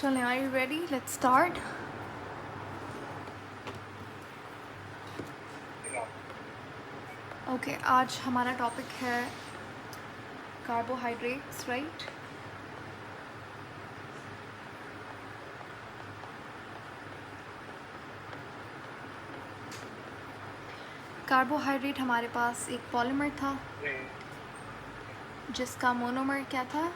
चलें, are you ready? Let's start. Okay, आज हमारा टॉपिक है कार्बोहाइड्रेट्स, राइट? कार्बोहाइड्रेट हमारे पास एक पॉलीमर था जिसका मोनोमर क्या था?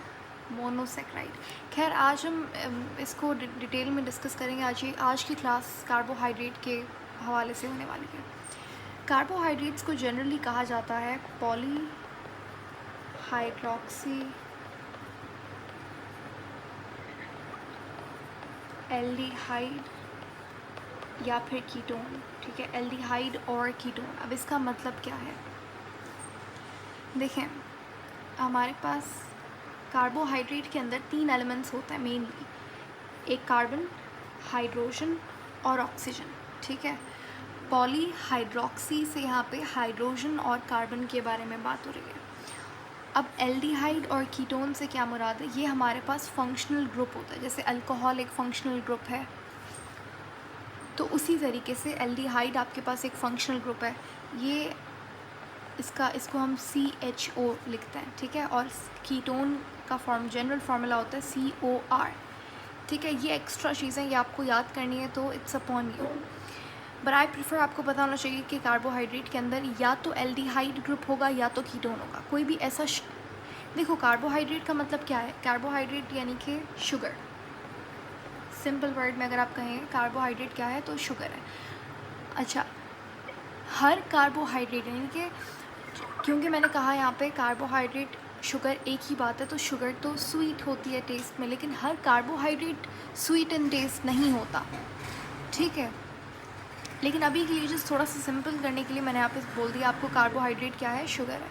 मोनोसेक्राइड। खैर, आज हम इसको डिटेल में डिस्कस करेंगे। आज की क्लास कार्बोहाइड्रेट के हवाले से होने वाली है। कार्बोहाइड्रेट्स को जनरली कहा जाता है पॉली हाइड्रोक्सी एल्डिहाइड या फिर कीटोन। ठीक है, एल्डिहाइड और कीटोन। अब इसका मतलब क्या है? देखें, हमारे पास कार्बोहाइड्रेट के अंदर 3 एलिमेंट्स होते हैं मेनली, एक कार्बन, हाइड्रोजन और ऑक्सीजन। ठीक है, पॉली हाइड्रोक्सी से यहाँ पे हाइड्रोजन और कार्बन के बारे में बात हो रही है। अब एल्डिहाइड और कीटोन से क्या मुराद है? ये हमारे पास फंक्शनल ग्रुप होता है। जैसे अल्कोहल एक फंक्शनल ग्रुप है, तो उसी तरीके से एल्डिहाइड आपके पास एक फंक्शनल ग्रुप है। ये इसको हम CHO लिखते हैं। ठीक है, और कीटोन का जनरल फार्मूला होता है COR। ठीक है, ये एक्स्ट्रा चीज़ें ये आपको याद करनी है, तो it's upon you. But I prefer, आपको पता होना चाहिए कि कार्बोहाइड्रेट के अंदर या तो एल्डिहाइड ग्रुप होगा या तो कीटोन होगा। कोई भी ऐसा देखो, कार्बोहाइड्रेट का मतलब क्या है? कार्बोहाइड्रेट यानी कि शुगर। सिंपल वर्ड में अगर आप कहें कार्बोहाइड्रेट क्या है, तो शुगर है। अच्छा, हर कार्बोहाइड्रेट यानी कि, क्योंकि मैंने कहा यहाँ पे कार्बोहाइड्रेट शुगर एक ही बात है, तो शुगर तो स्वीट होती है टेस्ट में, लेकिन हर कार्बोहाइड्रेट स्वीट इन टेस्ट नहीं होता। ठीक है, लेकिन अभी के लिए जस्ट थोड़ा सा सिंपल करने के लिए मैंने यहाँ पे बोल दिया आपको कार्बोहाइड्रेट क्या है, शुगर है।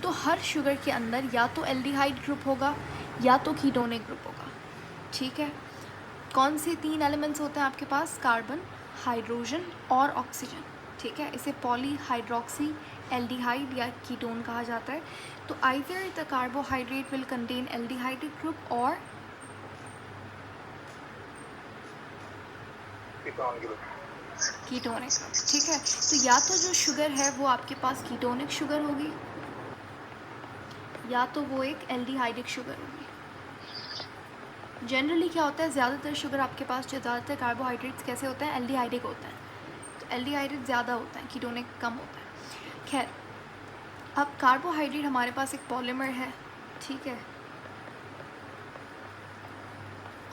तो हर शुगर के अंदर या तो एल्डिहाइड ग्रुप होगा या तो कीटोनिक ग्रुप होगा। ठीक है, कौन से 3 एलिमेंट्स होते हैं आपके पास? कार्बन, हाइड्रोजन और ऑक्सीजन। ठीक है, इसे पॉली हाइड्रोक्सी एल्डिहाइड या कीटोन कहा जाता है। तो either the carbohydrate will contain aldehyde group और कीटोनिक। ठीक है, तो या तो जो शुगर है वो आपके पास कीटोनिक शुगर होगी या तो वो एक एल्डिहाइडिक शुगर होगी। जनरली क्या होता है, ज़्यादातर शुगर आपके पास, जो ज़्यादातर कार्बोहाइड्रेट्स कैसे होते हैं, एल्डिहाइडिक होते हैं। तो एल्डिहाइडिक ज़्यादा होता है, कीटोनिक कम होता है। खैर, अब कार्बोहाइड्रेट हमारे पास एक पॉलीमर है। ठीक है,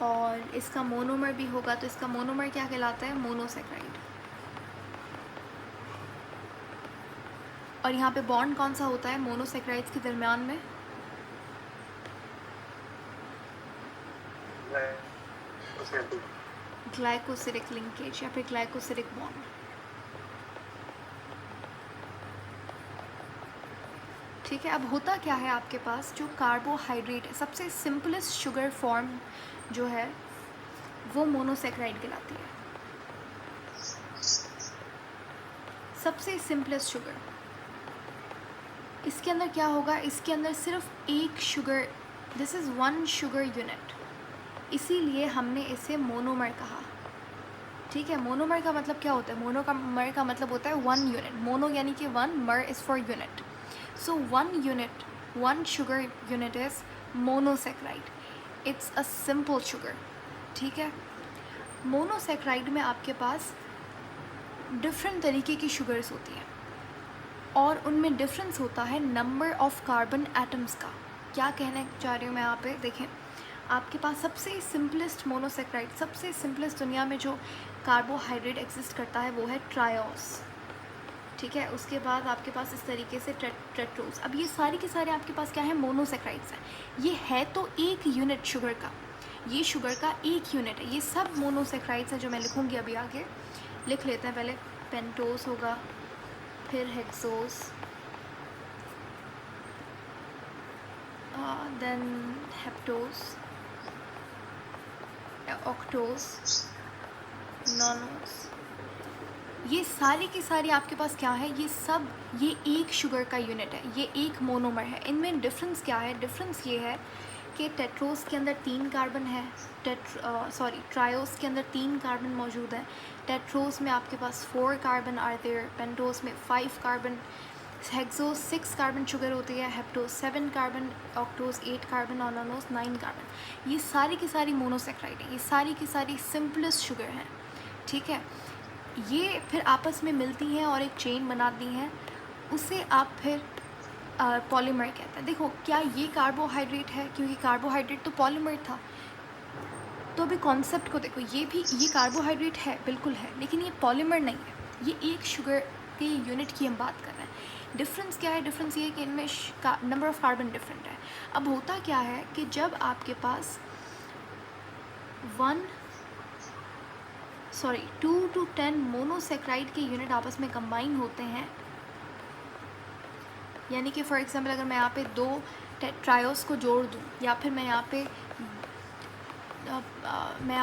और इसका मोनोमर भी होगा, तो इसका मोनोमर क्या कहलाता है? मोनोसेक्राइड। और यहाँ पे बॉन्ड कौन सा होता है मोनोसेक्राइड्स के दरमियान में? ग्लाइकोसिलिक लिंकेज या फिर ग्लाइकोसिलिक बॉन्ड। ठीक है, अब होता क्या है आपके पास, जो कार्बोहाइड्रेट है, सबसे सिंपलेस्ट शुगर फॉर्म जो है वो मोनोसेक्राइड कहलाती है। सबसे सिंपलेस्ट शुगर, इसके अंदर क्या होगा? इसके अंदर सिर्फ एक sugar, this is 1 sugar unit, इसीलिए हमने इसे मोनोमर कहा। ठीक है, मोनोमर का मतलब क्या होता है? मोनोमर का मतलब होता है 1 यूनिट। मोनो यानी कि 1, मर is for unit. So 1 unit, 1 sugar unit is monosaccharide. It's a simple sugar. ठीक है, मोनोसेक्राइड में आपके पास डिफरेंट तरीके की शुगर्स होती हैं और उनमें डिफरेंस होता है नंबर ऑफ़ कार्बन एटम्स का। क्या कहना चाह रही हूँ मैं यहाँ पे? देखें, आपके पास सबसे सिंपलेस्ट मोनोसेक्राइड, सबसे सिंपलेस्ट दुनिया में जो कार्बोहाइड्रेट एग्जिस्ट करता है वो है ट्रायोस। ठीक है, उसके बाद आपके पास इस तरीके से टेट्रोस। अब ये सारे के सारे आपके पास क्या है? मोनोसेक्राइड्स हैं। ये है तो एक यूनिट शुगर का, ये शुगर का एक यूनिट है। ये सब मोनोसेक्राइड्स हैं जो मैं लिखूँगी अभी आगे। लिख लेते हैं, पहले पेंटोस होगा, फिर हेक्सोस, देन हेप्टोस, ऑक्टोस, नॉनोस। ये सारी की सारी आपके पास क्या है? ये सब ये एक शुगर का यूनिट है, ये एक मोनोमर है। इनमें डिफरेंस क्या है? डिफरेंस ये है कि टेट्रोस के अंदर 3 कार्बन है, ट्रायोस के अंदर 3 कार्बन मौजूद है, टेट्रोस में आपके पास 4 कार्बन आर देयर, पेंटोस में 5 कार्बन, हेक्सोस 6 कार्बन शुगर होती है, हेप्टोस 7 कार्बन, ऑक्टोस 8 कार्बन और नोनोस 9 कार्बन। ये सारी की सारी मोनोसेक्राइड है, ये सारी की सारी सिंपलेस्ट शुगर हैं, ठीक है। ये फिर आपस में मिलती हैं और एक चेन बनाती हैं, उसे आप फिर पॉलीमर कहते हैं। देखो क्या ये कार्बोहाइड्रेट है, क्योंकि कार्बोहाइड्रेट तो पॉलीमर था। तो अभी कॉन्सेप्ट को देखो, ये कार्बोहाइड्रेट है, बिल्कुल है, लेकिन ये पॉलीमर नहीं है, ये एक शुगर के यूनिट की हम बात कर रहे हैं। डिफरेंस क्या है? डिफरेंस ये है कि इनमें नंबर ऑफ़ कार्बन डिफरेंट है। अब होता क्या है कि जब आपके पास 2 to 10 मोनोसेक्राइड के यूनिट आपस में कंबाइन होते हैं, यानी कि फॉर एग्जांपल अगर मैं यहाँ पे 2 ट्रायोस को जोड़ दूँ, या फिर मैं यहाँ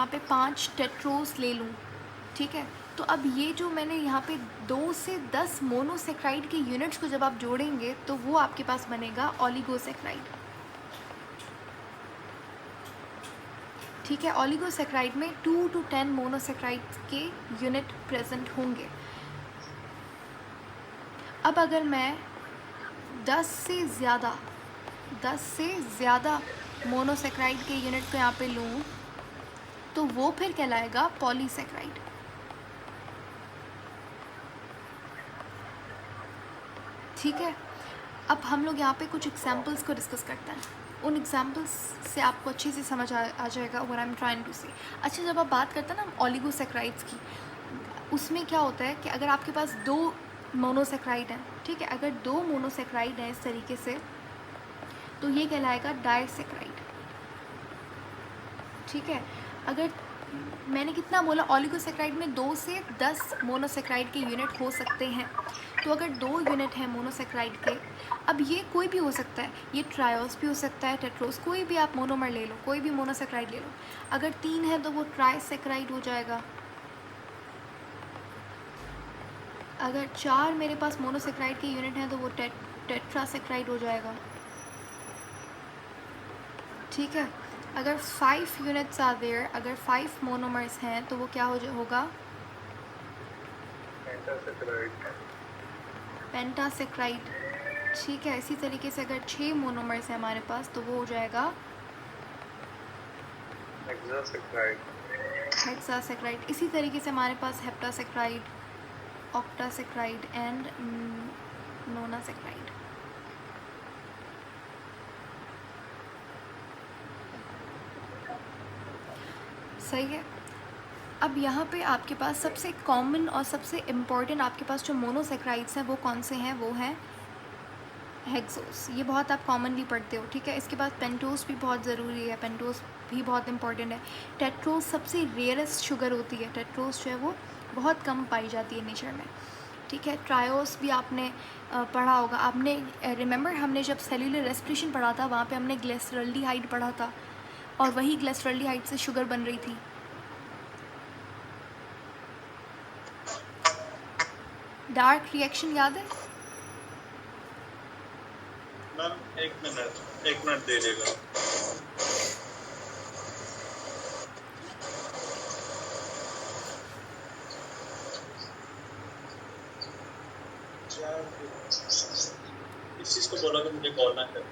पे 5 टेट्रोस ले लूँ, ठीक है। तो अब ये जो मैंने यहाँ पे 2 से 10 मोनोसेक्राइड के यूनिट्स को जब आप जोड़ेंगे तो वो आपके पास बनेगा ओलिगोसेक्राइड, ठीक है। ओलिगोसेक्राइड में 2 to 10 मोनोसेक्राइड के यूनिट प्रेजेंट होंगे। अब अगर मैं 10 से ज़्यादा मोनोसेक्राइड के यूनिट को यहाँ पे लूँ तो वो फिर कहलाएगा पॉलीसेक्राइड, ठीक है। अब हम लोग यहाँ पे कुछ एग्जांपल्स को डिस्कस करते हैं, उन एग्जांपल्स से आपको अच्छे से समझ आ जाएगा what I am trying to say. अच्छा, जब आप बात करते हैं ना ओलिगोसेक्राइड्स की, उसमें क्या होता है कि अगर आपके पास 2 मोनोसेक्राइड हैं, ठीक है, अगर 2 मोनोसेक्राइड हैं इस तरीके से, तो ये कहलाएगा डाइसेक्राइड, ठीक है। अगर मैंने कितना बोला, ओलिगोसेक्राइड में 2 से 10 मोनोसेक्राइड के यूनिट हो सकते हैं। तो अगर 2 यूनिट हैं मोनोसेक्राइड के, अब ये कोई भी हो सकता है, ये ट्रायोस भी हो सकता है, टेट्रोस, कोई भी आप मोनोमर ले लो, कोई भी मोनोसेक्राइड ले लो। अगर 3 है तो वो ट्राइसेक्राइड हो जाएगा। अगर 4 मेरे पास मोनोसेक्राइड के यूनिट हैं तो वो टेट्रासेक्राइड हो जाएगा, ठीक है। अगर 5 यूनिट्स आर देयर, अगर 5 मोनोमर्स हैं तो वो क्या होगा? पेंटासेक्राइड, ठीक है। इसी तरीके से अगर 6 मोनोमर्स हैं हमारे पास तो वो हो जाएगा हेक्सासेक्राइड। इसी तरीके से हमारे पास हेप्टासेक्राइड, ऑक्टासेक्राइड एंड नोनासेक्राइड। सही है। अब यहाँ पे आपके पास सबसे कॉमन और सबसे इम्पॉर्टेंट आपके पास जो मोनोसेक्राइड्स हैं वो कौन से हैं? वो हैं हेक्सोस, ये बहुत आप कॉमनली पढ़ते हो, ठीक है। इसके बाद पेंटोस भी बहुत ज़रूरी है, पेंटोस भी बहुत इंपॉर्टेंट है। टेट्रोस सबसे रेयरेस्ट शुगर होती है, टेट्रोस जो है वो बहुत कम पाई जाती है नेचर में, ठीक है। ट्रायोस भी आपने पढ़ा होगा, आपने रिमेंबर हमने जब सेल्यूलर रेस्पिरेशन पढ़ा था वहाँ पे हमने ग्लिसरॉल्डिहाइड पढ़ा था, और वही ग्लिसरॉल्डिहाइड से शुगर बन रही थी। डार्क रिएक्शन याद है? मैम एक मिनट दे देगा। इस चीज को बोला तो मुझे कॉल ना कर।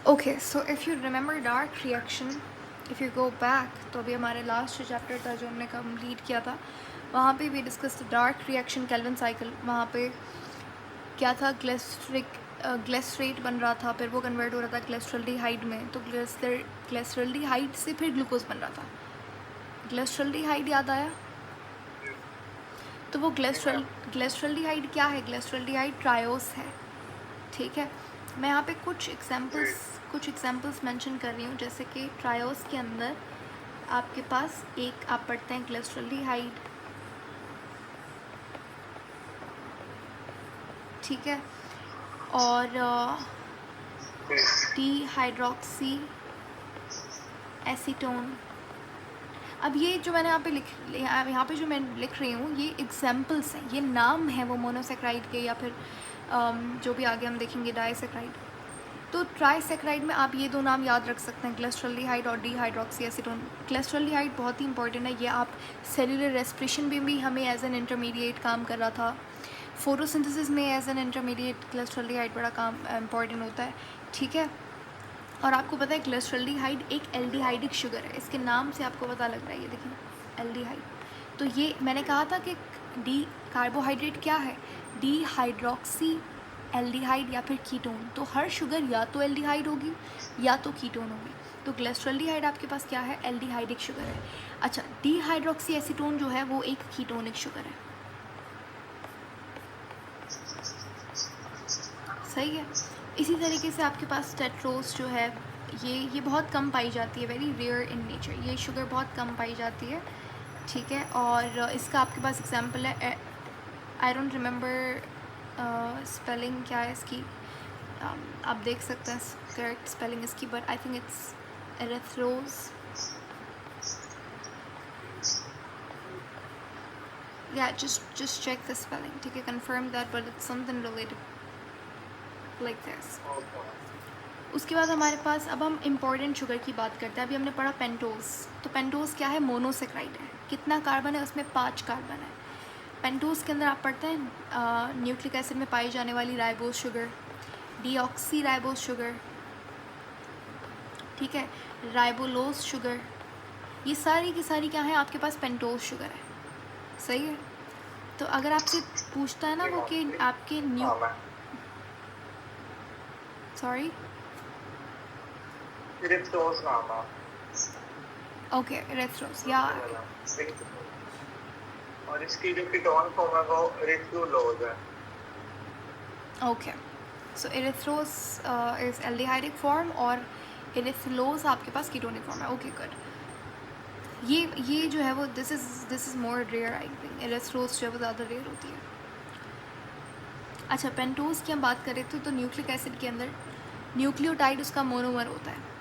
Okay, so if you remember dark reaction, if you go back, तो अभी हमारे लास्ट जो चैप्टर था जो हमने कंप्लीट किया था वहाँ पे भी discuss dark reaction Calvin cycle. वहाँ पे क्या था? ग्लिसरेट बन रहा था, फिर वो कन्वर्ट हो रहा था ग्लिसरॉल्डिहाइड में, तो ग्लिसरॉल्डिहाइड से फिर ग्लूकोज बन रहा था। ग्लिसरॉल्डिहाइड याद आया? तो वो ग्लिसरॉल्डिहाइड क्या है? ग्लिसरॉल्डिहाइड ट्रायोस है, ठीक है। मैं यहाँ पे कुछ एग्जांपल्स मेंशन कर रही हूँ, जैसे कि ट्रायोस के अंदर आपके पास एक आप पढ़ते हैं ग्लिसरॉल्डिहाइड, ठीक है, और डी हाइड्रोक्सी एसीटोन। अब ये जो मैंने यहाँ पे जो मैं लिख रही हूँ ये एग्जाम्पल्स हैं, ये नाम है वो मोनोसेक्राइड के, या फिर जो भी आगे हम देखेंगे डाइसेक्राइड। तो ट्राइसेक्राइड में आप ये दो नाम याद रख सकते हैं, ग्लिसरॉल्डिहाइड और डिहाइड्रोक्सी एसीटोन। ग्लिसरॉल्डिहाइड बहुत ही इंपॉर्टेंट है, ये आप सेलुलर रेस्पिरेशन में भी हमें एज एन इंटरमीडिएट काम कर रहा था, फोटोसिंथेसिस में एज एन इंटरमीडिएट ग्लिसरॉल्डिहाइड बड़ा काम इम्पॉर्टेंट होता है, ठीक है। और आपको पता है ग्लिसरॉल्डिहाइड एक एल्डिहाइडिक शुगर है, इसके नाम से आपको पता लग रहा है, ये देखिए एल्डिहाइड। तो ये मैंने कहा था कि डी कार्बोहाइड्रेट क्या है, डिहाइड्रोक्सी एल्डिहाइड या फिर कीटोन। तो हर शुगर या तो एल्डिहाइड होगी या तो कीटोन होगी। तो ग्लिसरॉल्डिहाइड आपके पास क्या है, एल्डिहाइडिक शुगर है। अच्छा, डिहाइड्रोक्सी एसीटोन जो है वो एक कीटोनिक शुगर है, सही है। इसी तरीके से आपके पास टेट्रोस जो है ये बहुत कम पाई जाती है, वेरी रेयर इन नेचर, ये शुगर बहुत कम पाई जाती है, ठीक है। और इसका आपके पास एग्जांपल है, आई डोंट रिमेंबर स्पेलिंग क्या है इसकी, आप देख सकते हैं करेक्ट स्पेलिंग इसकी, बट आई थिंक इट्स एरेथ्रोज, या just check the spelling, ठीक है, confirm that, but it's something related like this. उसके बाद हमारे पास, अब हम इम्पॉर्टेंट शुगर की बात करते हैं। अभी हमने पढ़ा पेंटोस, तो पेंटोस क्या है, मोनोसेक्राइड है। कितना कार्बन है उसमें, 5 कार्बन है। पेंटोस के अंदर आप पढ़ते हैं न्यूक्लिक एसिड में पाई जाने वाली ribose sugar, deoxy ribose sugar, ठीक है, राइबोलोस शुगर, ये सारी की सारी क्या है आपके पास, पेंटोस शुगर है, सही है। तो अगर आपसे पूछता है ना वो कि आपके सॉरी ओके एरेथ्रोस, या और इसकी जो कीटोन फॉर्म है वो एरिथ्रोलोज है। Okay, so erythrose is aldehydic form और एरिथ्रोलोज आपके पास कीटोनिक फॉर्म है, ओके गुड। ये जो है वो this is more rare, I think erythrose जो है वो ज़्यादा रेयर होती है। अच्छा, पेंटोस की हम बात करें तो न्यूक्लिक एसिड के अंदर न्यूक्लियोटाइड उसका मोनोमर होता है।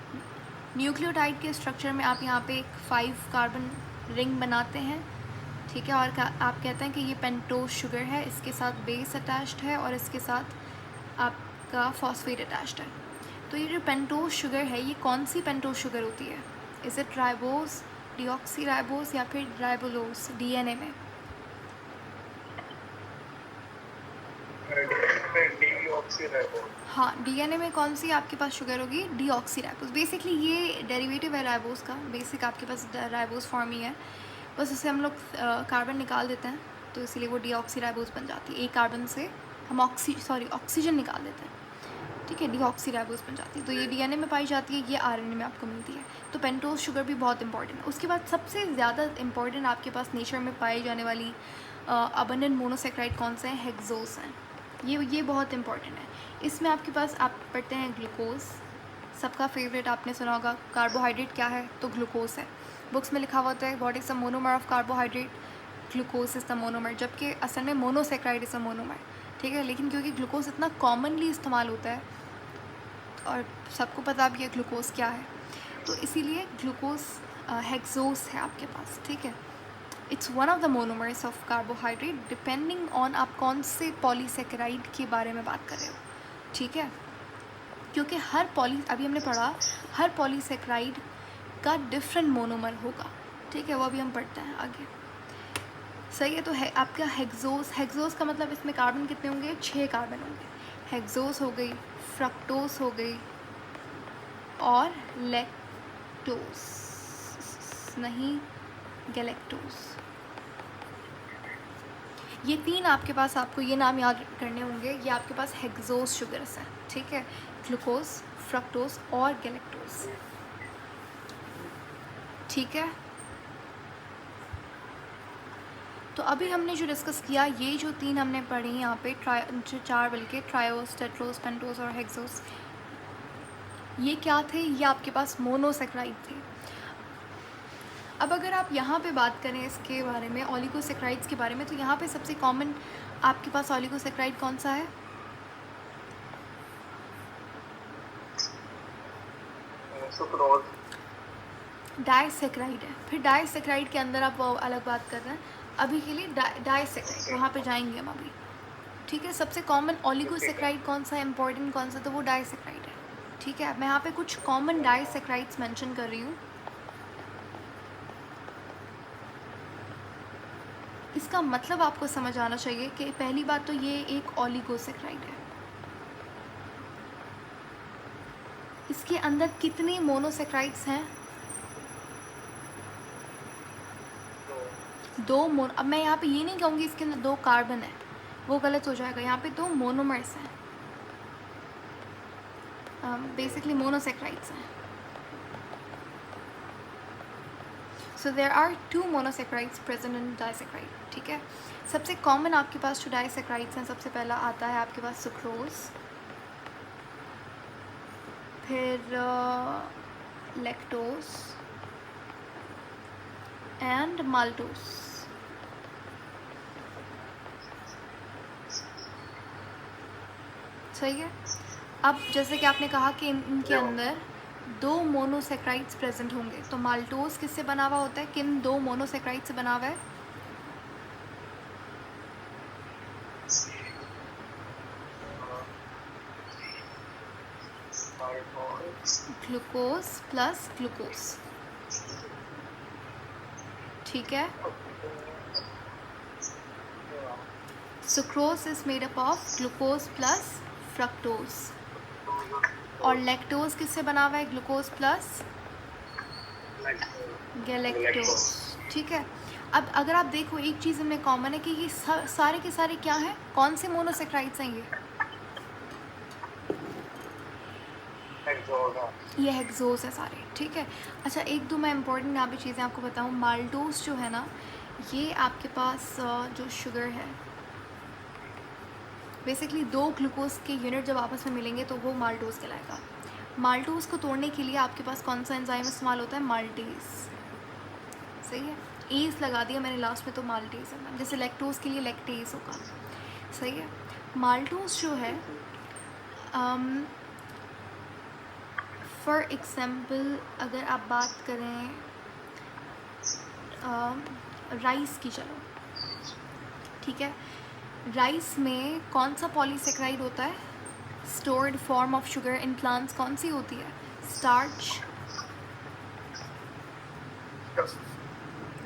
न्यूक्लियोटाइड के स्ट्रक्चर में आप यहाँ पे एक 5 कार्बन रिंग बनाते हैं, ठीक है, और आप कहते हैं कि ये पेंटोस शुगर है, इसके साथ बेस अटैच्ड है और इसके साथ आपका फॉस्फेट अटैच्ड है। तो ये जो पेंटोस शुगर है ये कौन सी पेंटोस शुगर होती है, is it ribose, deoxy ribose या फिर राइबोलोस डीएनए में? हाँ, डीएनए में कौन सी आपके पास शुगर होगी, डीऑक्सी राइबोस। बेसिकली ये डेरिवेटिव है राइबोस का, बेसिक आपके पास राइबोस फॉर्म ही है, बस उससे हम लोग कार्बन निकाल देते हैं, तो इसीलिए वो डीऑक्सी राइबोस बन जाती है। एक कार्बन से हम ऑक्सीजन निकाल देते हैं, ठीक है, डीऑक्सी राइबोस बन जाती है। तो ये डीएनए में पाई जाती है, ये आरएनए में आपको मिलती है। तो पेंटोस शुगर भी बहुत इंपॉर्टेंट है। उसके बाद सबसे ज़्यादा इंपॉर्टेंट आपके पास नेचर में पाई जाने वाली अबंडेंट मोनोसेक्राइड कौन से हैं, हेक्सोस हैं। ये बहुत इंपॉर्टेंट है। इसमें आपके पास आप पढ़ते हैं ग्लूकोज, सबका फेवरेट, आपने सुना होगा कार्बोहाइड्रेट क्या है, तो ग्लूकोज है। बुक्स में लिखा हुआ होता है what is the monomer of carbohydrate, glucose is the monomer, जबकि असल में मोनोसेक्राइड इज़ द मोनोमर, ठीक है। लेकिन क्योंकि ग्लूकोज इतना कॉमनली इस्तेमाल होता है और सबको पता भी है ग्लूकोज क्या है, तो इसीलिए ग्लूकोज हेक्सोस है आपके पास, ठीक है। It's one of the monomers of carbohydrate, depending on आप कौन से पॉलीसेकेराइड के बारे में बात कर रहे हो, ठीक है। क्योंकि अभी हमने पढ़ा हर पॉलीसेकेराइड का डिफरेंट मोनोमर होगा, ठीक है, वो अभी हम पढ़ते हैं आगे, सही है। तो है आपका हेक्सोस का मतलब इसमें कार्बन कितने होंगे, 6 कार्बन होंगे। हेक्सोस हो गई, फ्रक्टोस हो गई और लैक्टोस नहीं, गैलेक्टोस, ये 3 आपके पास, आपको ये नाम याद करने होंगे, ये आपके पास हेक्सोस शुगर्स हैं, ठीक है, ग्लूकोज, फ्रक्टोस और गैलेक्टोस, ठीक है। तो अभी हमने जो डिस्कस किया, ये जो 3 हमने पढ़ी यहाँ पे, 4 बल्कि ट्रायोस, टेट्रोस, पेंटोस और हेक्सोस, ये क्या थे, ये आपके पास मोनोसेक्राइड थे। अब अगर आप यहाँ पे बात करें इसके बारे में, ओलिगोसेक्राइड्स के बारे में, तो यहाँ पे सबसे कॉमन आपके पास ओलिगोसेक्राइड कौन सा है, सुक्रोज। डाइसेक्राइड है। फिर डाइसेक्राइड के अंदर आप वो अलग बात कर रहे हैं, अभी के लिए डाइसेक्राइड वहाँ पे जाएंगे हम अभी, ठीक है। सबसे कॉमन ओलिगोसेक्राइड कौन सा है, इंपॉर्टेंट कौन सा, तो वो डाइसेक्राइड है, ठीक है। मैं यहाँ पे कुछ कॉमन डाइसेक्राइड्स मेंशन कर रही हूँ। इसका मतलब आपको समझ आना चाहिए कि पहली बात तो ये एक ओलिगोसेक्राइड है। इसके अंदर कितने मोनोसेक्राइड्स हैं, दो मोनो। अब मैं यहाँ पे ये नहीं कहूँगी इसके अंदर 2 कार्बन है, वो गलत हो जाएगा। यहाँ पे 2 मोनोमर्स हैं, बेसिकली मोनोसेक्राइड्स हैं। So there are 2 monosaccharides present in disaccharide, ठीक है। सबसे कॉमन आपके पास जो डाइसेक्राइड्स हैं, सबसे पहला आता है आपके पास सुक्रोज, फिर लैक्टोज एंड माल्टोज। सही है। अब जैसे कि आपने कहा कि इनके अंदर 2 मोनोसेक्राइड्स प्रेजेंट होंगे, तो माल्टोज किससे बना हुआ होता है, किन 2 मोनोसेक्राइड से बना हुआ है, ग्लूकोज प्लस ग्लूकोज, ठीक है। Sucrose is made up of glucose plus fructose, और लैक्टोज किससे बना हुआ है, ग्लूकोज प्लस गैलेक्टोज, ठीक है। अब अगर आप देखो एक चीज़ इनमें कॉमन है कि ये सारे के सारे क्या हैं, कौन से मोनोसेक्राइड्स हैं ये हेक्सोज है सारे, ठीक है। अच्छा, 1-2 मैं इंपॉर्टेंट यहाँ पे चीज़ें आपको बताऊँ। माल्टोज जो है ना, ये आपके पास जो शुगर है, बेसिकली 2 ग्लूकोज के यूनिट जब आपस में मिलेंगे तो वो माल्टोज कहलाएगा। माल्टोज को तोड़ने के लिए आपके पास कौन सा एंजाइम इस्तेमाल होता है, माल्टेज, सही है। एज लगा दिया मैंने लास्ट में, तो माल्टेज है, जैसे लैक्टोज के लिए लैक्टेज होगा, सही है। माल्टोज जो है, फॉर एग्जाम्पल अगर आप बात करें राइस की, चलो ठीक है, राइस में कौन सा पॉलीसेक्राइड होता है, stored form of sugar in plants कौन सी होती है, स्टार्च,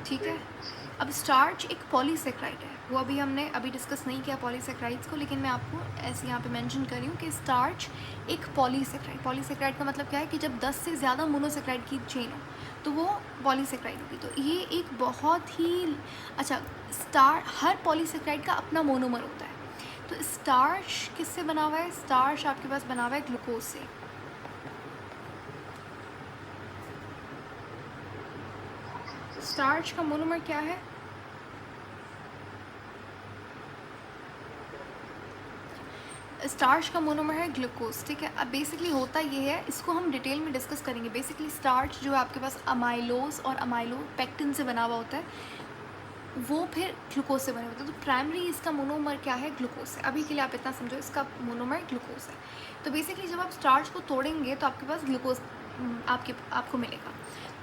ठीक है। अब स्टार्च एक पॉलीसेक्राइड है, वो हमने अभी डिस्कस नहीं किया पॉलीसेक्राइड्स को, लेकिन मैं आपको ऐसे यहाँ पे मेंशन कर रही हूँ कि स्टार्च एक पॉलीसेक्राइड का मतलब क्या है कि जब 10 से ज़्यादा मोनोसेक्राइड की चेन हो तो वो पॉलीसेक्राइड होगी। तो ये एक बहुत ही अच्छा, हर पॉलीसेक्राइड का अपना मोनोमर होता है। तो स्टार्च किससे बना हुआ है, स्टार्च आपके पास बना हुआ है ग्लूकोज से। स्टार्च का मोनोमर क्या है, स्टार्च का मोनोमर है ग्लूकोज, ठीक है। अब बेसिकली होता ये है, इसको हम डिटेल में डिस्कस करेंगे। बेसिकली स्टार्च जो है आपके पास अमाइलोज और अमाइलोपेक्टिन से बना हुआ होता है, वो फिर ग्लूकोज से बने होते हैं। तो प्राइमरी इसका मोनोमर क्या है, ग्लूकोज है। अभी के लिए आप इतना समझो, इसका मोनोमर ग्लूकोज है। तो बेसिकली जब आप स्टार्च को तोड़ेंगे तो आपके पास ग्लूकोज आपको मिलेगा।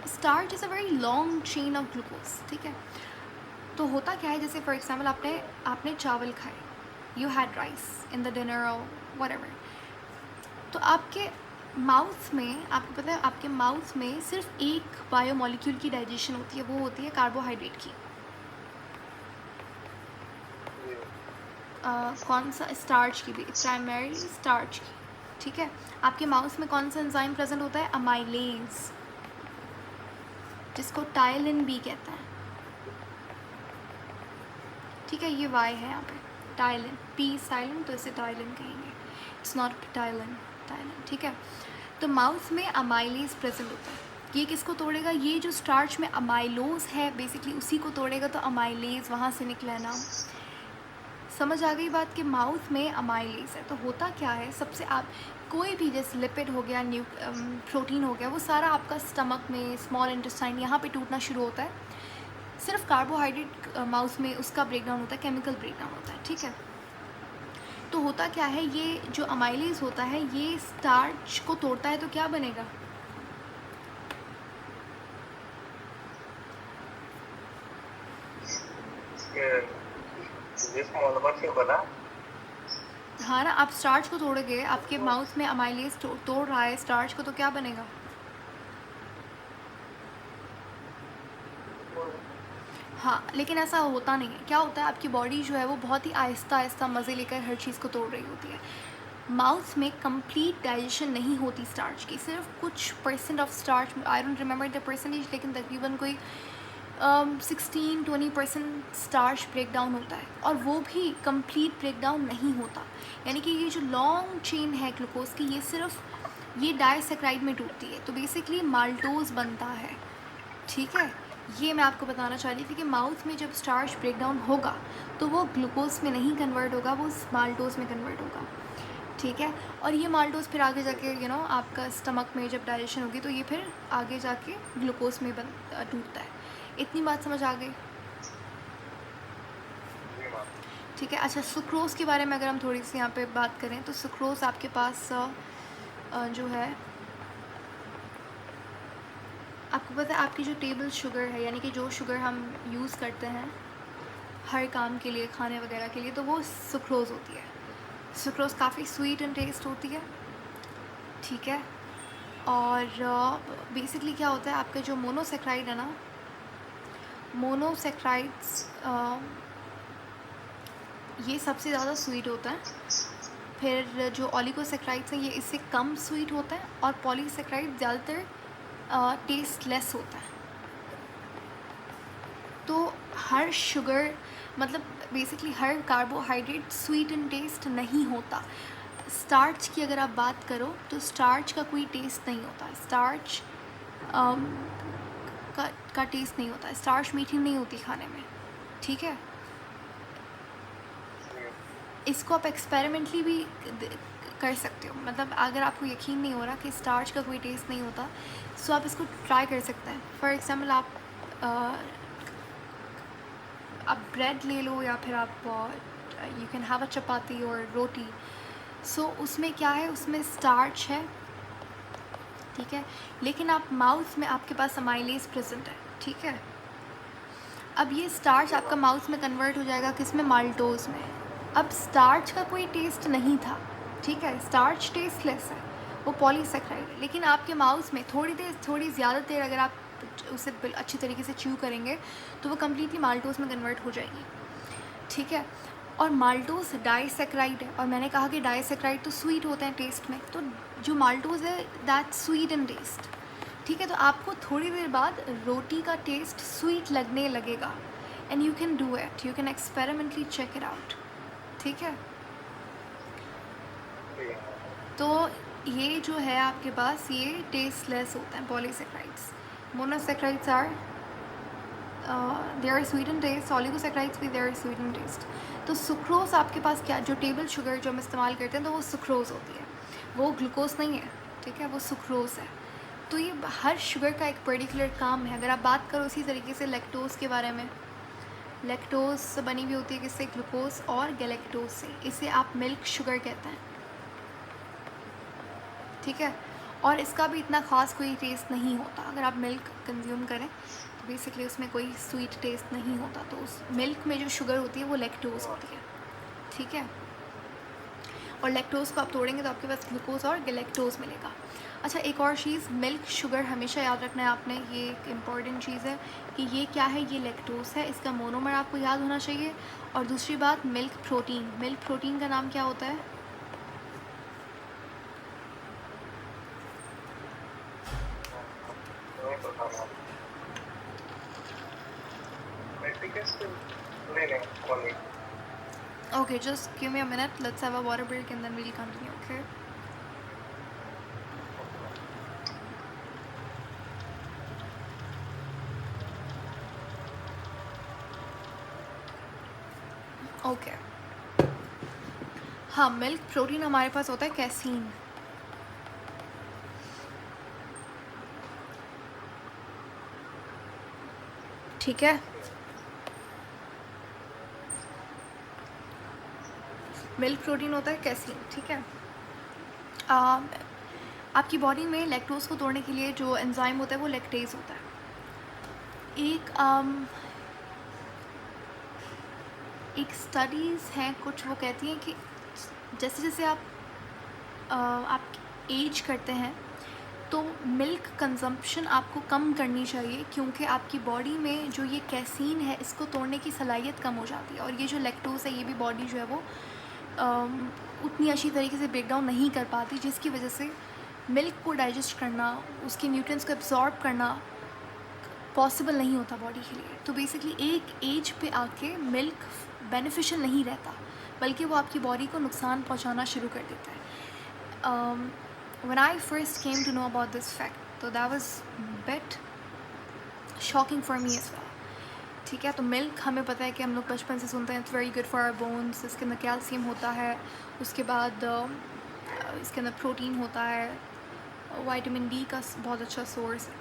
Starch is a very long chain of glucose, ठीक है। तो होता क्या है, जैसे फॉर एग्जाम्पल आपने चावल खाए, you had rice in the dinner और व्हाटएवर, तो आपके माउथ में, आपको पता है आपके माउथ में सिर्फ एक बायोमोलिक्यूल की डाइजेशन होती है, वो होती है कार्बोहाइड्रेट की। कौन सा, स्टार्च की भी, प्राइमरी स्टार्च की, ठीक है। आपके माउथ में कौन सा एंजाइम प्रेजेंट होता है, अमाइलेज, जिसको टाइलिन भी कहते हैं, ठीक है। ये वाई है यहाँ पे, टाइलिन, पी साइलेंट, तो इसे टाइलिन कहेंगे, इट्स नॉट टाइलिन, ठीक है। तो माउथ में अमाइलेज प्रेजेंट होता है, ये किसको तोड़ेगा, ये जो स्टार्च में अमाइलोज है बेसिकली उसी को तोड़ेगा, तो अमाइलेज वहाँ से निकला है नाम। समझ आ गई बात कि माउथ में अमाइलेज है। तो होता क्या है, सबसे आप कोई भी जैसे लिपिड हो गया, प्रोटीन हो गया, वो सारा आपका स्टमक में, स्मॉल इंटेस्टाइन, यहाँ पे टूटना शुरू होता है। सिर्फ कार्बोहाइड्रेट माउथ में उसका ब्रेकडाउन होता है, केमिकल ब्रेकडाउन होता है, ठीक है। तो होता क्या है, ये जो अमाइलेज होता है ये स्टार्च को तोड़ता है, तो क्या बनेगा, जिस मोनोमर से बना हाँ ना, आप स्टार्च को तोड़ोगे, आपके माउथ में अमाइलेज तोड़ रहा है स्टार्च को, तो क्या बनेगा? हाँ, लेकिन ऐसा होता नहीं है। क्या होता है, आपकी बॉडी जो है वो बहुत ही आहिस्ता आहिस्ता मज़े लेकर हर चीज़ को तोड़ रही होती है। माउथ में कंप्लीट डाइजेशन नहीं होती स्टार्च की, सिर्फ कुछ percent of starch, I don't remember the percentage, लेकिन तकरीबन कोई 16-20% स्टार्च ब्रेक डाउन होता है, और वो भी कंप्लीट ब्रेक डाउन नहीं होता। यानी कि ये जो लॉन्ग चेन है ग्लूकोज की, ये सिर्फ ये डाइसैकराइड में टूटती है, तो बेसिकली माल्टोज बनता है। ठीक है, ये मैं आपको बताना चाह रही थी कि माउथ में जब स्टार्च ब्रेक डाउन होगा तो वो ग्लूकोज में नहीं कन्वर्ट होगा, वो माल्टोज में कन्वर्ट होगा। ठीक है, और ये माल्टोज फिर आगे जाके आपका स्टमक में जब डाइजेशन होगी तो ये फिर आगे जाके ग्लूकोज में टूटता है। इतनी बात समझ आ गई? ठीक है। अच्छा, सुक्रोज के बारे में अगर हम थोड़ी सी यहाँ पे बात करें तो सुक्रोज आपके पास जो है, आपको पता है आपकी जो टेबल शुगर है, यानी कि जो शुगर हम यूज़ करते हैं हर काम के लिए, खाने वगैरह के लिए, तो वो सुक्रोज होती है। सुक्रोज काफ़ी स्वीट एंड टेस्ट होती है। ठीक है, और बेसिकली क्या होता है, आपका जो मोनोसेक्राइड है ना, मोनोसेक्राइड्स ये सबसे ज़्यादा स्वीट होता है। फिर जो ऑलिगोसेक्राइड्स हैं ये इससे कम स्वीट होता है, और पॉलीसेक्राइड ज़्यादातर टेस्ट लेस होता है। तो हर शुगर, मतलब बेसिकली हर कार्बोहाइड्रेट स्वीट इन टेस्ट नहीं होता। स्टार्च की अगर आप बात करो तो स्टार्च का कोई टेस्ट नहीं होता। स्टार्च का टेस्ट नहीं होता। स्टार्च मीठी नहीं होती खाने में। ठीक है, इसको आप एक्सपेरिमेंटली भी कर सकते हो। मतलब अगर आपको यकीन नहीं हो रहा कि स्टार्च का कोई टेस्ट नहीं होता, सो आप इसको ट्राई कर सकते हैं। फॉर एग्ज़ाम्पल आप ब्रेड ले लो, या फिर आप यू कैन हैव अ चपाती और रोटी। सो उसमें क्या है, उसमें स्टार्च है, ठीक है, लेकिन आप माउथ में आपके पास अमाइलेज प्रेजेंट है। ठीक है, अब ये स्टार्च आपका माउथ में कन्वर्ट हो जाएगा किस में, माल्टोज में। अब स्टार्च का कोई टेस्ट नहीं था। ठीक है, स्टार्च टेस्टलेस है, वो पॉलीसेक्राइड है, लेकिन आपके माउथ में थोड़ी ज़्यादा देर अगर आप उसे अच्छी तरीके से च्यू करेंगे तो वो कम्प्लीटली माल्टोज में कन्वर्ट हो जाएगी। ठीक है, और माल्टोज डाइसेक्राइड है, और मैंने कहा कि डाइसेक्राइड तो स्वीट होते हैं टेस्ट में, तो जो माल्टोज है दैट स्वीट इन टेस्ट। ठीक है, तो आपको थोड़ी देर बाद रोटी का टेस्ट स्वीट लगने लगेगा, and you can do it, you can experimentally check it out. ठीक है, तो ये जो है आपके पास, ये टेस्टलेस होता है polysaccharides. Monosaccharides are they are sweet in taste, oligosaccharides भी they are sweet in taste. तो सुक्रोज आपके पास क्या, जो टेबल शुगर जो हम इस्तेमाल करते हैं तो वो सुक्रोज होती है, वो ग्लूकोज नहीं है। ठीक है, वो सुक्रोज है। तो ये हर शुगर का एक पर्टिकुलर काम है। अगर आप बात करो इसी तरीके से लैक्टोज के बारे में, लैक्टोज बनी हुई होती है किससे, ग्लूकोज और गैलेक्टोज से। इसे आप मिल्क शुगर कहते हैं। ठीक है, और इसका भी इतना ख़ास कोई टेस्ट नहीं होता। अगर आप मिल्क कंज्यूम करें तो बेसिकली उसमें कोई स्वीट टेस्ट नहीं होता। तो उस मिल्क में जो शुगर होती है वो लैक्टोज होती है। ठीक है, और लैक्टोज को आप तोड़ेंगे तो आपके पास ग्लूकोज और गैलेक्टोज मिलेगा। अच्छा, एक और चीज़, मिल्क शुगर हमेशा याद रखना है आपने, ये एक इम्पॉर्टेंट चीज़ है कि ये क्या है, ये लैक्टोज है, इसका मोनोमर आपको याद होना चाहिए। और दूसरी बात, मिल्क प्रोटीन, मिल्क प्रोटीन का नाम क्या होता है, okay, just give me a minute, let's have a water break and then we'll continue. Okay, okay, हाँ, मिल्क प्रोटीन हमारे पास होता है कैसीन। ठीक है, मिल्क प्रोटीन होता है कैसीन। ठीक है, आपकी बॉडी में लैक्टोज को तोड़ने के लिए जो एंजाइम होता है वो लैक्टेज होता है। एक एक स्टडीज़ हैं कुछ, वो कहती हैं कि जैसे जैसे आप एज करते हैं तो मिल्क कंजम्पशन आपको कम करनी चाहिए, क्योंकि आपकी बॉडी में जो ये कैसीन है इसको तोड़ने की सलाहियत कम हो जाती है, और ये जो लैक्टोज है ये भी बॉडी जो है वो उतनी अच्छी तरीके से ब्रेक डाउन नहीं कर पाती, जिसकी वजह से मिल्क को डाइजेस्ट करना, उसके न्यूट्रिएंट्स को एब्जॉर्ब करना पॉसिबल नहीं होता बॉडी के लिए। तो बेसिकली एक एज पे आके मिल्क बेनिफिशियल नहीं रहता, बल्कि वो आपकी बॉडी को नुकसान पहुंचाना शुरू कर देता है। When I first came to know about this fact, तो that was bit shocking for me as well। ठीक है, तो मिल्क हमें पता है कि हम लोग बचपन से सुनते हैं it's very good for our bones, इसके अंदर कैल्शियम होता है, उसके बाद इसके अंदर प्रोटीन होता है, विटामिन डी का बहुत अच्छा सोर्स है।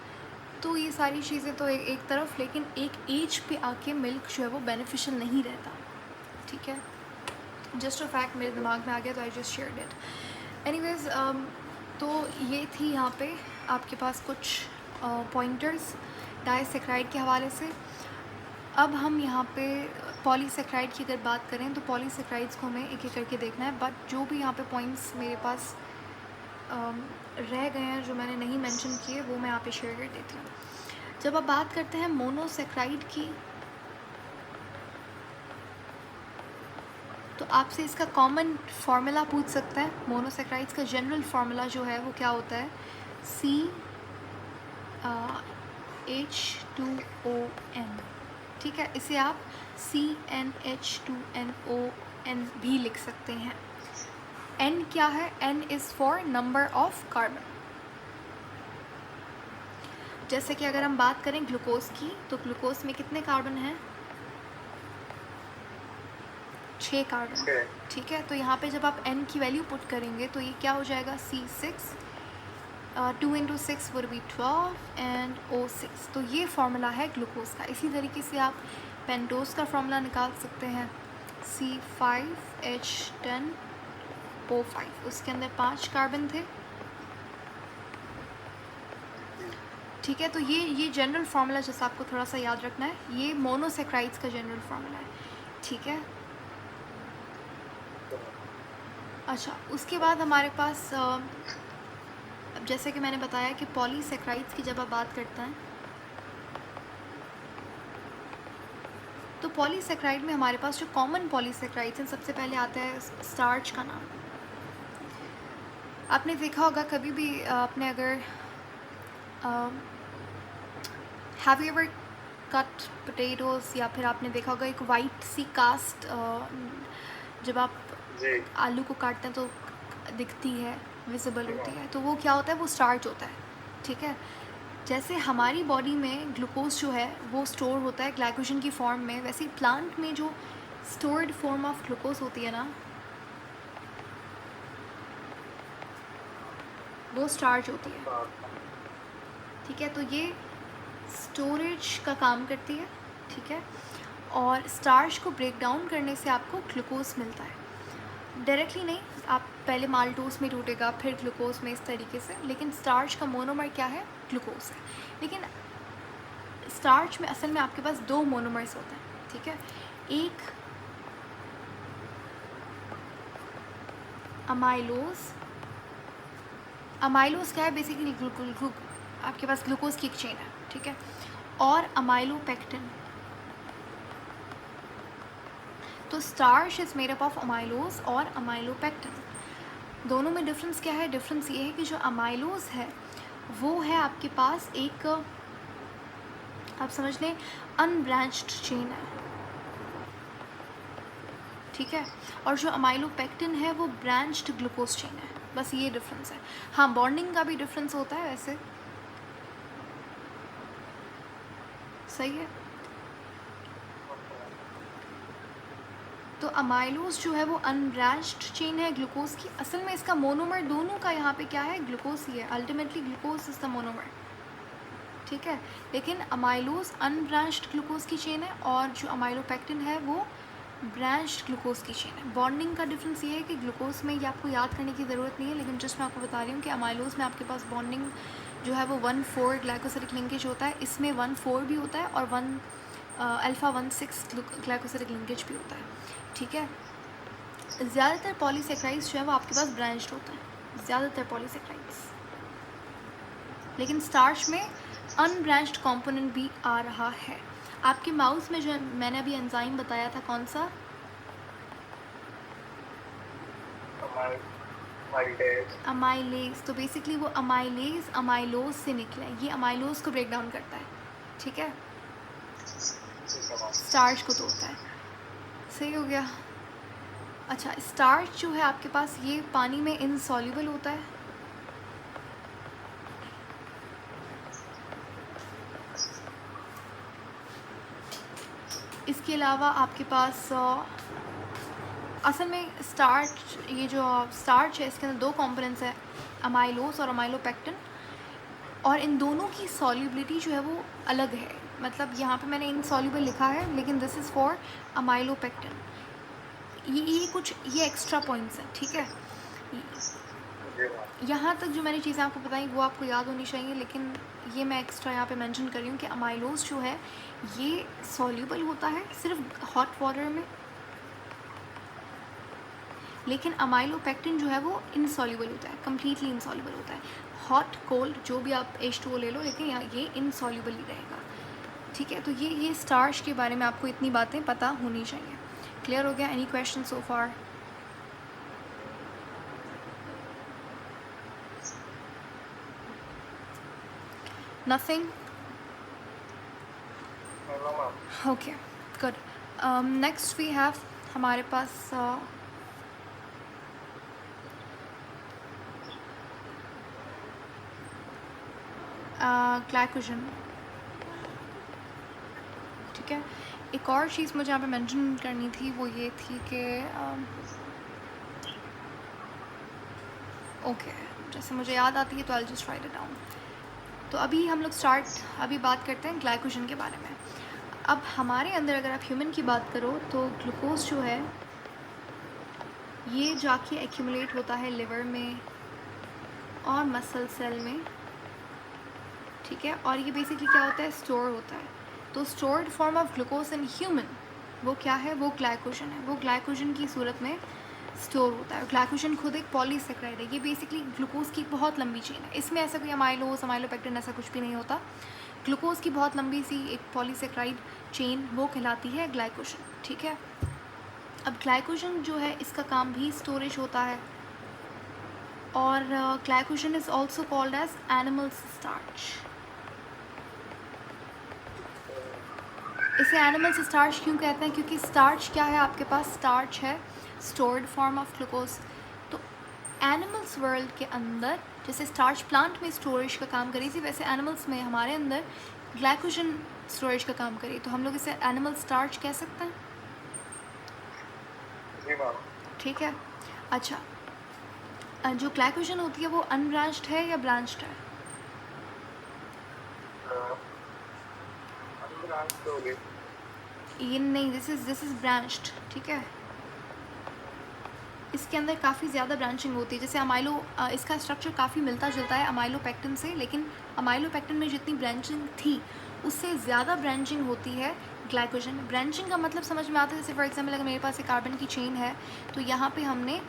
तो ये सारी चीज़ें तो एक तरफ, लेकिन एक एज पे आके मिल्क जो है वो बेनिफिशियल नहीं रहता। ठीक है, जस्ट अ फैक्ट मेरे दिमाग में आ गया तो I just shared it. Anyways, तो ये थी यहाँ पे आपके पास कुछ पॉइंटर्स डाइसैकेराइड के हवाले से। अब हम यहाँ पे पॉलीसैकेराइड की अगर बात करें तो पॉलीसैकेराइड्स को हमें एक एक करके देखना है, बट जो भी यहाँ पे पॉइंट्स मेरे पास रह गए हैं जो मैंने नहीं मेंशन किए वो मैं यहाँ पे शेयर कर देती हूँ। जब आप बात करते हैं मोनोसैकेराइड की, तो आपसे इसका कॉमन फार्मूला पूछ सकता है। मोनोसैकेराइड्स का जनरल फार्मूला जो है वो क्या होता है, CH2ON। ठीक है, इसे आप CnH2nON भी लिख सकते हैं। N क्या है, N is for number of carbon. जैसे कि अगर हम बात करें ग्लूकोज की, तो ग्लूकोज में कितने कार्बन हैं, 6 कार्बन। ठीक है, तो यहाँ पे जब आप N की वैल्यू पुट करेंगे तो ये क्या हो जाएगा, C6, 2 × 6 would be 12 and O6। तो ये फार्मूला है ग्लूकोज का। इसी तरीके से आप पेंटोज का फार्मूला निकाल सकते हैं, C5H10O5। उसके अंदर 5 कार्बन थे। ठीक है, तो ये जनरल फार्मूला जैसा आपको थोड़ा सा याद रखना है, ये मोनोसैकेराइड्स का जनरल फार्मूला है। ठीक है, अच्छा, उसके बाद हमारे पास जैसे कि मैंने बताया कि पॉलीसैकेराइड्स की जब आप बात करते हैं तो पॉलीसैकेराइड में हमारे पास जो कॉमन पॉलीसैकेराइड्स हैं, सबसे पहले आता है स्टार्च का नाम। आपने देखा होगा कभी भी आपने अगर have you ever cut potatoes, या फिर आपने देखा होगा एक वाइट सी कास्ट जब आप आलू को काटते हैं तो दिखती है, विजिबल होती है, तो वो क्या होता है, वो स्टार्च होता है। ठीक है, जैसे हमारी बॉडी में ग्लूकोज जो है वो स्टोर होता है ग्लाइकोजन की फॉर्म में, वैसे ही प्लांट में जो स्टोर्ड फॉर्म ऑफ ग्लूकोज होती है ना, वो स्टार्च होती है। ठीक है, तो ये स्टोरेज का काम करती है। ठीक है, और स्टार्च को ब्रेक डाउन करने से आपको ग्लूकोज मिलता है। डायरेक्टली नहीं, आप पहले माल्टोस में टूटेगा फिर ग्लूकोज में, इस तरीके से। लेकिन स्टार्च का मोनोमर क्या है, ग्लूकोज है। लेकिन स्टार्च में असल में आपके पास 2 मोनोमर्स होते हैं। ठीक है, एक अमाइलोज। अमाइलोज क्या है, बेसिकली आपके पास ग्लूकोज की एक चेन है। ठीक है, और अमाइलोपेक्टिन। तो starch is made up of amylose और अमाइलोपेक्टिन। दोनों में डिफरेंस क्या है, डिफरेंस ये है कि जो अमाइलोज है वो है आपके पास एक, आप समझ लें, अनब्रांच्ड चेन है। ठीक है, और जो अमाइलोपेक्टिन है वो ब्रांच्ड ग्लूकोज चेन है। बस ये डिफरेंस है। हाँ, बॉन्डिंग का भी डिफरेंस होता है वैसे, सही है। तो अमाइलोज जो है वो अनब्रांच्ड चेन है ग्लूकोज की। असल में इसका मोनोमर दोनों का यहाँ पे क्या है, ग्लूकोज ही है। Ultimately glucose is the monomer. ठीक है, लेकिन अमाइलोज अनब्रांच्ड ग्लूकोज की चेन है और जो अमाइलोपेक्टिन है वो ब्रांच्ड ग्लूकोज की चेन है। बॉन्डिंग का डिफरेंस ये है कि ग्लूकोज में ये आपको याद करने की ज़रूरत नहीं है, लेकिन जस्ट मैं आपको बता रही हूँ कि अमाइलोज में आपके पास बॉन्डिंग जो है वो 1,4 ग्लाइकोसिलिक लिंकेज होता है। इसमें 1,4 भी होता है और अल्फ़ा 1,6 ग्लाइकोसिलिक लिंकेज भी होता है, ठीक है। ज़्यादातर पॉलीसेक्राइड्स जो है वो आपके पास ब्रांच्ड होता है, ज़्यादातर पॉलीसेक्राइड्स, लेकिन स्टार्च में अनब्रांच्ड कंपोनेंट भी आ रहा है। आपके माउस में जो मैंने अभी एंजाइम बताया था कौन सा, अमाइलेज, तो बेसिकली वो अमाइलेज अमाइलोज से निकला है, ये अमाइलोज को ब्रेक डाउन करता है, ठीक है, स्टार्च को तोड़ता है। सही हो गया। अच्छा, स्टार्च जो है आपके पास ये पानी में इनसॉल्युबल होता है, इसके अलावा आपके पास असल में स्टार्च, ये जो स्टार्च है इसके अंदर दो कंपोनेंट्स है, अमाइलोज और अमाइलोपेक्टिन, और इन दोनों की सॉल्युबिलिटी जो है वो अलग है। मतलब यहाँ पे मैंने इनसॉल्युबल लिखा है, लेकिन दिस इज़ फॉर अमाइलोपेक्टिन। ये कुछ ये एक्स्ट्रा पॉइंट्स हैं, ठीक है। यहाँ तक जो मैंने चीज़ें आपको बताई वो आपको याद होनी चाहिए, लेकिन ये मैं एक्स्ट्रा यहाँ पे मेंशन कर रही हूँ कि अमाइलोज जो है ये सॉल्युबल होता है सिर्फ हॉट वाटर में, लेकिन अमाइलोपेक्टिन जो है वो इनसॉल्युबल होता है, कम्प्लीटली इनसॉल्युबल होता है। हॉट कोल्ड जो भी आप H2O ले लो, लेकिन यहाँ ये इनसॉल्युबल ही रहेगा, ठीक है। तो ये स्टार्च के बारे में आपको इतनी बातें पता होनी चाहिए। क्लियर हो गया? Any question so far? Nothing? Okay, good. Next we have हमारे पास ग्लाइकोजन, ठीक है। एक और चीज़ मुझे यहाँ पे मेंशन करनी थी, वो ये थी कि ओके, जैसे मुझे याद आती है तो I just right it down. तो अभी हम लोग अभी बात करते हैं ग्लाइकोजन के बारे में। अब हमारे अंदर अगर आप ह्यूमन की बात करो तो ग्लूकोज जो है ये जाके एक्यूमुलेट होता है लिवर में और मसल सेल में, ठीक है। और ये बेसिकली क्या होता है, स्टोर होता है। तो stored form of glucose in human वो क्या है, वो ग्लाइकोजन है। वो ग्लाइकोजन की सूरत में स्टोर होता है। ग्लाइकोजन खुद एक पॉलीसेक्राइड है, ये बेसिकली ग्लूकोज की बहुत लंबी चेन है। इसमें ऐसा कोई अमाइलोज अमाइलोपेक्टिन ऐसा कुछ भी नहीं होता। ग्लूकोज की बहुत लंबी सी एक पॉलीसेक्राइड चेन वो कहलाती है ग्लाइकोजन, ठीक है। अब ग्लाइकोजन जो है इसका काम भी स्टोरेज होता है, और glycogen is also called as animal starch. इसे एनिमल स्टार्च क्यों कहते हैं, क्योंकि स्टार्च क्या है आपके पास, स्टार्च है स्टोर्ड फॉर्म ऑफ ग्लूकोज। तो एनिमल्स वर्ल्ड के अंदर जैसे स्टार्च प्लांट में स्टोरेज का काम करी थी, वैसे एनिमल्स में हमारे अंदर ग्लाइकोजन स्टोरेज का काम करी, तो हम लोग इसे एनिमल स्टार्च कह सकते हैं, ठीक है। अच्छा, जो ग्लाइकोजन होती है वो अनब्रांच्ड है या ब्रांच्ड है? ये नहीं, दिस इज़ ब्रांच्ड, ठीक है। इसके अंदर काफ़ी ज़्यादा ब्रांचिंग होती है। जैसे इसका स्ट्रक्चर काफ़ी मिलता जुलता है अमाइलोपेक्टिन से, लेकिन अमाइलोपेक्टिन में जितनी ब्रांचिंग थी उससे ज़्यादा ब्रांचिंग होती है ग्लाइकोजन में। ब्रांचिंग का मतलब समझ में आता है, जैसे फॉर एग्जांपल अगर मेरे पास एक कार्बन की चेन है तो यहाँ पे हमने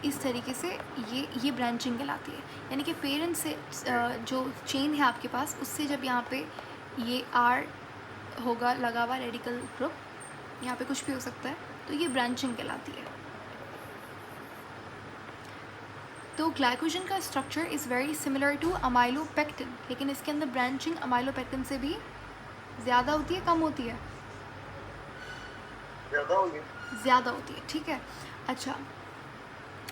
इस तरीके से ये ब्रांचिंग कहलाती है। यानी कि पेरेंट से जो चेन है आपके पास, उससे जब यहाँ पे ये R होगा लगा हुआ रेडिकल ग्रुप, यहाँ पे कुछ भी हो सकता है, तो ये ब्रांचिंग कहलाती है। तो ग्लाइकोजन का structure is very similar to amylopectin, लेकिन इसके अंदर ब्रांचिंग अमाइलोपेक्टिन से भी ज़्यादा होती है, कम होती है? ज़्यादा होती है, ठीक है। अच्छा,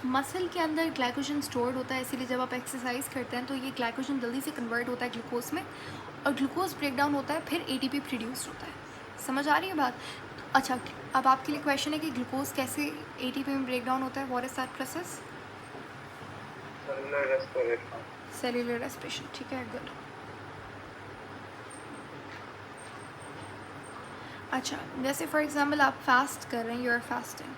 मसल के अंदर ग्लाइकोजन स्टोर्ड होता है, इसीलिए जब आप एक्सरसाइज करते हैं तो ये ग्लाइकोजन जल्दी से कन्वर्ट होता है ग्लूकोज में, और ग्लूकोज ब्रेक डाउन होता है, फिर ATP प्रोड्यूस होता है। समझ आ रही है बात? अच्छा, अब आपके लिए क्वेश्चन है कि ग्लूकोज कैसे ATP में ब्रेक डाउन होता है, what is that process? Cellular respiration, ठीक है, गुड। अच्छा, जैसे फॉर एग्जांपल आप फास्ट कर रहे हैं, यू आर फास्टिंग,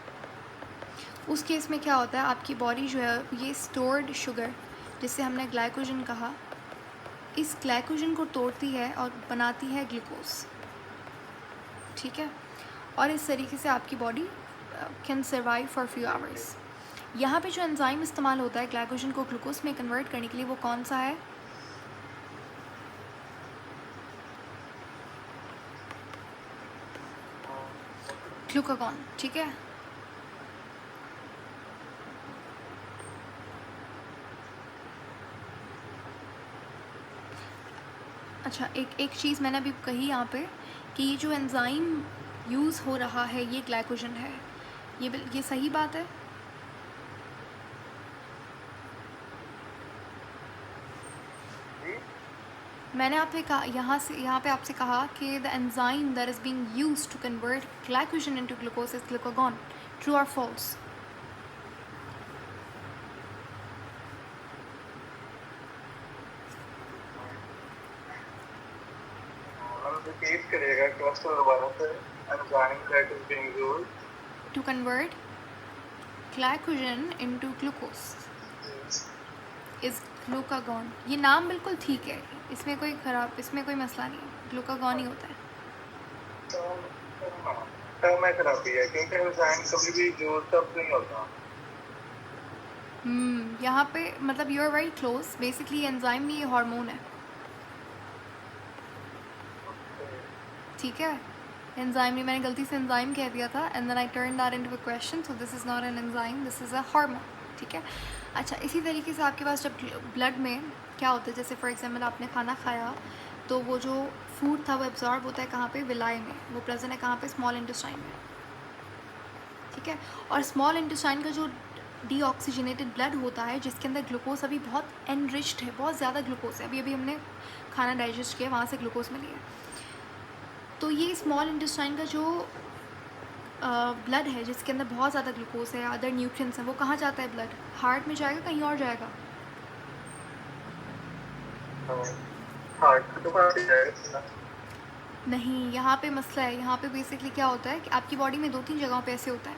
उस केस में क्या होता है, आपकी बॉडी जो है ये स्टोर्ड शुगर जिसे हमने ग्लाइकोजन कहा, इस ग्लाइकोजन को तोड़ती है और बनाती है ग्लूकोज, ठीक है, और इस तरीके से आपकी body can survive for few hours. यहाँ पे जो एंजाइम इस्तेमाल होता है ग्लाइकोजन को ग्लूकोज में कन्वर्ट करने के लिए, वो कौन सा है? ग्लूकागॉन, ठीक है। अच्छा, एक चीज़ मैंने अभी कही यहाँ पे कि ये जो एंजाइम यूज़ हो रहा है ये ग्लाइकोजन है, ये सही बात है? मैंने आपसे कहा यहाँ पे आपसे कहा कि the enzyme that is being used to convert glycogen into glucose is glucagon. True और फॉल्स? रिपीट करिएगा क्वेश्चन दोबारा से। Enzyme that is being used to convert glycogen into glucose is glucagon. ये नाम बिल्कुल ठीक है, इसमें कोई मसला नहीं है, ग्लूकागॉन ही होता है। टर्म में खराबी है क्योंकि एंजाइम कभी भी यूज तब नहीं होता। यहाँ पे मतलब you are very close. Basically enzyme नहीं, ये हार्मोन है, ठीक है। एंजाइम नहीं, मैंने गलती से एंजाइम कह दिया था and then I turn that into a question, so this is not an enzyme, this is a hormone, ठीक है। अच्छा, इसी तरीके से आपके पास जब ब्लड में क्या होता है, जैसे फॉर एग्जांपल आपने खाना खाया तो वो जो फूड था वो एब्जॉर्ब होता है कहाँ पे? विलाई में। वो प्रेजेंट है कहाँ पे? स्मॉल इंटेस्टाइन में, ठीक है। और स्मॉल इंटेस्टाइन का जो डीऑक्सीजनेटेड ब्लड होता है जिसके अंदर ग्लूकोज अभी बहुत एनरिच्ड है, बहुत ज़्यादा ग्लूकोज है, अभी हमने खाना डाइजेस्ट किया, वहाँ से ग्लूकोज मिली है। तो ये स्मॉल इंटेस्टाइन का जो ब्लड है जिसके अंदर बहुत ज़्यादा ग्लूकोज है, अदर न्यूट्रिएंट्स हैं, वो कहाँ जाता है? ब्लड हार्ट में जाएगा, कहीं और जाएगा? हार्ट तो काफी है नहीं, यहाँ पे मसला है। यहाँ पे बेसिकली क्या होता है कि आपकी बॉडी में 2-3 जगहों पे ऐसे होता है,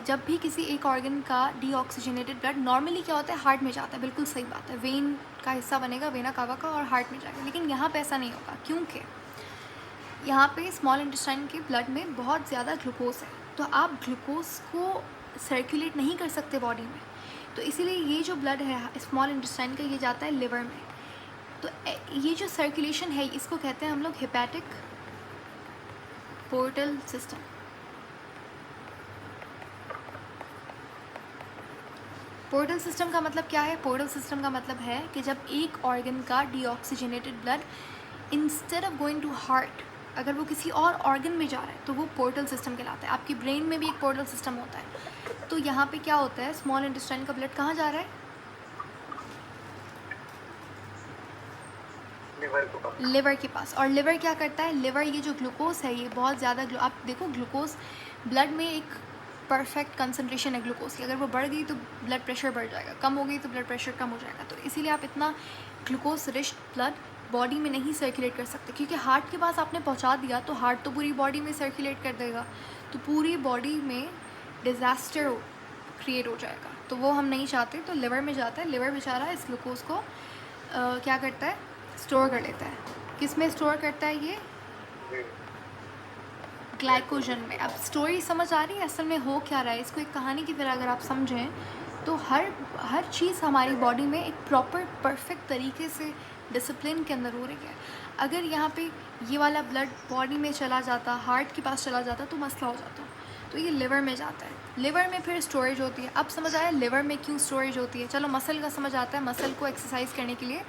जब भी किसी एक ऑर्गन का डीऑक्सीजनेटेड ब्लड नॉर्मली क्या होता है? हार्ट में जाता है, बिल्कुल सही बात है, वेन का हिस्सा बनेगा, वेना कावा का, और हार्ट में जाएगा। लेकिन यहाँ पे ऐसा नहीं होगा क्योंकि यहाँ पे स्मॉल इंटेस्टाइन के ब्लड में बहुत ज़्यादा ग्लूकोज है, तो आप ग्लूकोज को सर्कुलेट नहीं कर सकते बॉडी में, तो इसीलिए ये जो ब्लड है स्मॉल इंटेस्टाइन का ये जाता है लिवर में। तो ये जो सर्कुलेशन है इसको कहते हैं हम लोग hepatic portal system. Portal system का मतलब क्या है? पोर्टल सिस्टम का मतलब है कि जब एक ऑर्गन का deoxygenated blood instead of going to heart अगर वो किसी और ऑर्गन में जा रहा है तो वो पोर्टल सिस्टम कहलाता है। आपकी ब्रेन में भी एक पोर्टल सिस्टम होता है। तो यहाँ पे क्या होता है? स्मॉल इंटेस्टाइन का ब्लड कहाँ जा रहा है? लिवर के पास। और लिवर क्या करता है? लिवर ये जो ग्लूकोज है ये बहुत ज़्यादा आप देखो ग्लूकोज ब्लड में एक परफेक्ट कंसनट्रेशन है ग्लूकोज की, अगर वो बढ़ गई तो ब्लड प्रेशर बढ़ जाएगा, कम हो गई तो ब्लड प्रेशर कम हो जाएगा। तो इसीलिए आप इतना ग्लूकोज रिच ब्लड बॉडी में नहीं सर्कुलेट कर सकते, क्योंकि हार्ट के पास आपने पहुंचा दिया तो हार्ट तो पूरी बॉडी में सर्कुलेट कर देगा, तो पूरी बॉडी में डिज़ास्टर क्रिएट हो जाएगा, तो वो हम नहीं चाहते। तो लिवर में जाता है, लिवर बेचारा इस ग्लूकोज को क्या करता है? स्टोर कर लेता है। किस में स्टोर करता है ये? ग्लाइकोजन में। अब स्टोरी समझ आ रही है असल में हो क्या रहा है? इसको एक कहानी की तरह अगर आप समझें तो हर चीज़ हमारी बॉडी में एक प्रॉपर परफेक्ट तरीके से डिसिप्लिन के अंदर हो रही है। अगर यहाँ पे ये वाला ब्लड बॉडी में चला जाता, हार्ट के पास चला जाता तो मसला हो जाता। तो ये लिवर में जाता है, लिवर में फिर स्टोरेज होती है। अब समझ आया लिवर में क्यों स्टोरेज होती है? चलो मसल का समझ आता है, मसल को एक्सरसाइज करने के लिए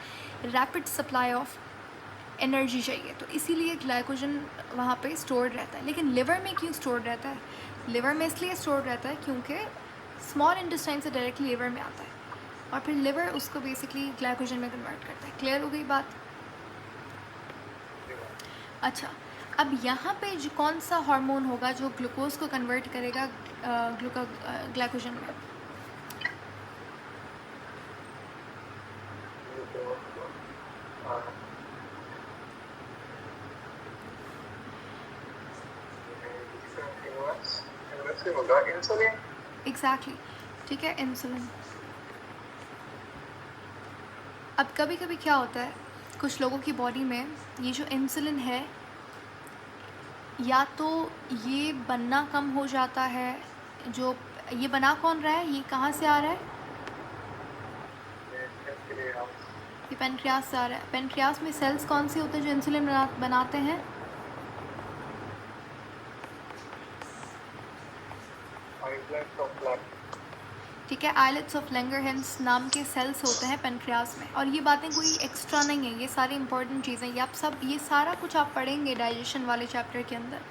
रैपिड सप्लाई ऑफ एनर्जी चाहिए, तो इसीलिए ग्लाइकोजन वहाँ पे स्टोर्ड रहता है। लेकिन लिवर में क्यों स्टोर्ड रहता है? लिवर में इसलिए स्टोर्ड रहता है क्योंकि स्मॉल इंटेस्टाइन से डायरेक्टली लिवर में आता है और फिर लिवर उसको बेसिकली ग्लाइकोजन में कन्वर्ट करता है। क्लियर हो गई बात? अच्छा, अब यहाँ पे जो कौन सा हार्मोन होगा जो ग्लूकोज को कन्वर्ट करेगा ग्लाइकोजन में? इंसुलिन। एग्जैक्टली, ठीक है, इंसुलिन। अब कभी कभी क्या होता है कुछ लोगों की बॉडी में ये जो इंसुलिन है या तो ये बनना कम हो जाता है, जो ये बना कौन रहा है, ये कहाँ से आ रहा है, ये पेनक्रियास से आ रहा है। पेनक्रियास में सेल्स कौन से होते हैं जो इंसुलिन बनाते हैं? ठीक है, आइलेट्स ऑफ लैंगरहैंस नाम के सेल्स होते हैं पेनक्रियास में। और ये बातें कोई एक्स्ट्रा नहीं है, ये सारी इंपॉर्टेंट चीज़ें, ये आप सब, ये सारा कुछ आप पढ़ेंगे डाइजेशन वाले चैप्टर के अंदर,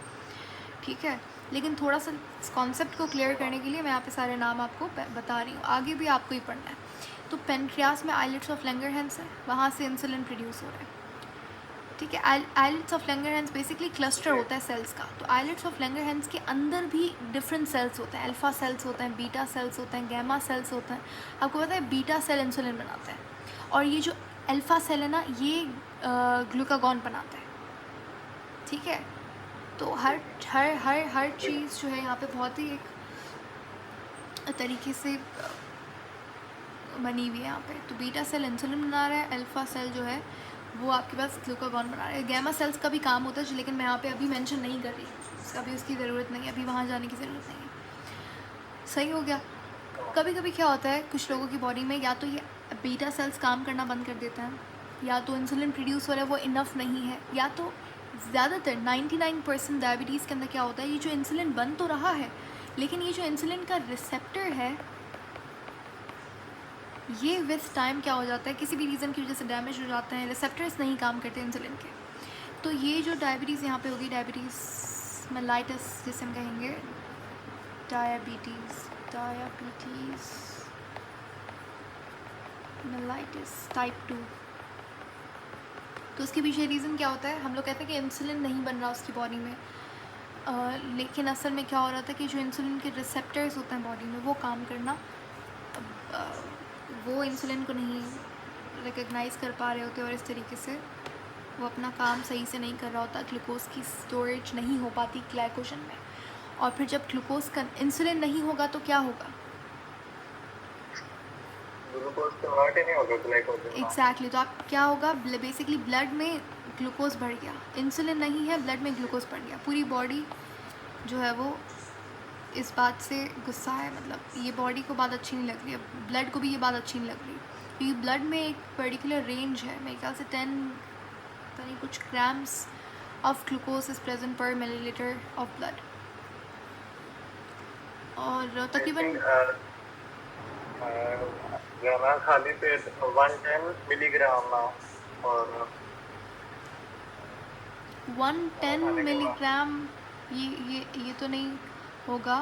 ठीक है। लेकिन थोड़ा सा कॉन्सेप्ट को क्लियर करने के लिए मैं यहाँ पे सारे नाम आपको बता रही हूँ, आगे भी आपको ही पढ़ना है। तो पेनक्रियास में आइलेट्स ऑफ लैंगरहैंस है, वहाँ से इंसुलिन प्रोड्यूस हो रहा है, ठीक है। Islets of Langerhans basically cluster होता है सेल्स का। तो आइलेट्स ऑफ लैंगरहैंस के अंदर भी डिफरेंट सेल्स होते हैं, अल्फ़ा सेल्स होते हैं, बीटा सेल्स होते हैं, गैमा सेल्स होते हैं। आपको पता है बीटा सेल इंसुलिन बनाता है, और ये जो अल्फ़ा सेल है ना, ये ग्लूकागॉन बनाता है, ठीक है। तो हर हर हर हर चीज़ जो है यहाँ पे बहुत ही एक तरीके से बनी हुई है यहाँ पे। तो बीटा सेल इंसुलिन बना रहा है, अल्फ़ा सेल जो है वो आपके पास ग्लूकागॉन बना रहा है। गैमा सेल्स का भी काम होता है, लेकिन मैं यहाँ पे अभी मेंशन नहीं कर रही, उसका भी उसकी ज़रूरत नहीं है, अभी वहाँ जाने की ज़रूरत नहीं है। सही हो गया। कभी कभी क्या होता है कुछ लोगों की बॉडी में, या तो ये बीटा सेल्स काम करना बंद कर देते हैं, या तो इंसुलिन प्रोड्यूस हो रहा है वो इनफ नहीं है, या तो ज़्यादातर 99% डायबिटीज़ के अंदर क्या होता है, ये जो इंसुलिन बन तो रहा है, लेकिन ये जो इंसुलिन का रिसेप्टर है ये विथ टाइम क्या हो जाता है, किसी भी रीज़न की वजह से डैमेज हो जाते हैं, रिसेप्टर्स नहीं काम करते इंसुलिन के। तो ये जो डायबिटीज़ यहाँ पे होगी, डायबिटीज़ मेलाइटिस जिसे हम कहेंगे, डायबिटीज़ मेलाइटिस टाइप 2। तो उसके पीछे रीज़न क्या होता है, हम लोग कहते हैं कि इंसुलिन नहीं बन रहा उसकी बॉडी में, लेकिन असल में क्या हो रहा था कि जो इंसुलिन के रिसेप्टर्स होते हैं बॉडी में वो काम करना, वो इंसुलिन को नहीं रिकग्नाइज़ कर पा रहे होते, और इस तरीके से वो अपना काम सही से नहीं कर रहा होता, ग्लूकोज की स्टोरेज नहीं हो पाती ग्लाइकोजन में। और फिर जब ग्लूकोज का इंसुलिन नहीं होगा तो क्या होगा, ग्लूकोज कन्वर्ट ही नहीं होगा ग्लाइकोजन। एग्जैक्टली। तो आप क्या होगा, बेसिकली ब्लड में ग्लूकोज बढ़ गया, इंसुलिन नहीं है, ब्लड में ग्लूकोज बढ़ गया, पूरी बॉडी जो है वो इस बात से गुस्सा है, मतलब ये बॉडी को बात अच्छी नहीं लग रही है, ब्लड को भी ये बात अच्छी नहीं लग रही, क्योंकि ब्लड में एक पर्टिकुलर रेंज है, मेरे ख्याल से 10 पता नहीं कुछ grams of glucose is present पर मिलीलीटर ऑफ ब्लड, और तकरीबन गाना खाली पेट 110 मिलीग्राम और 110 मिलीग्राम, ये तो नहीं होगा,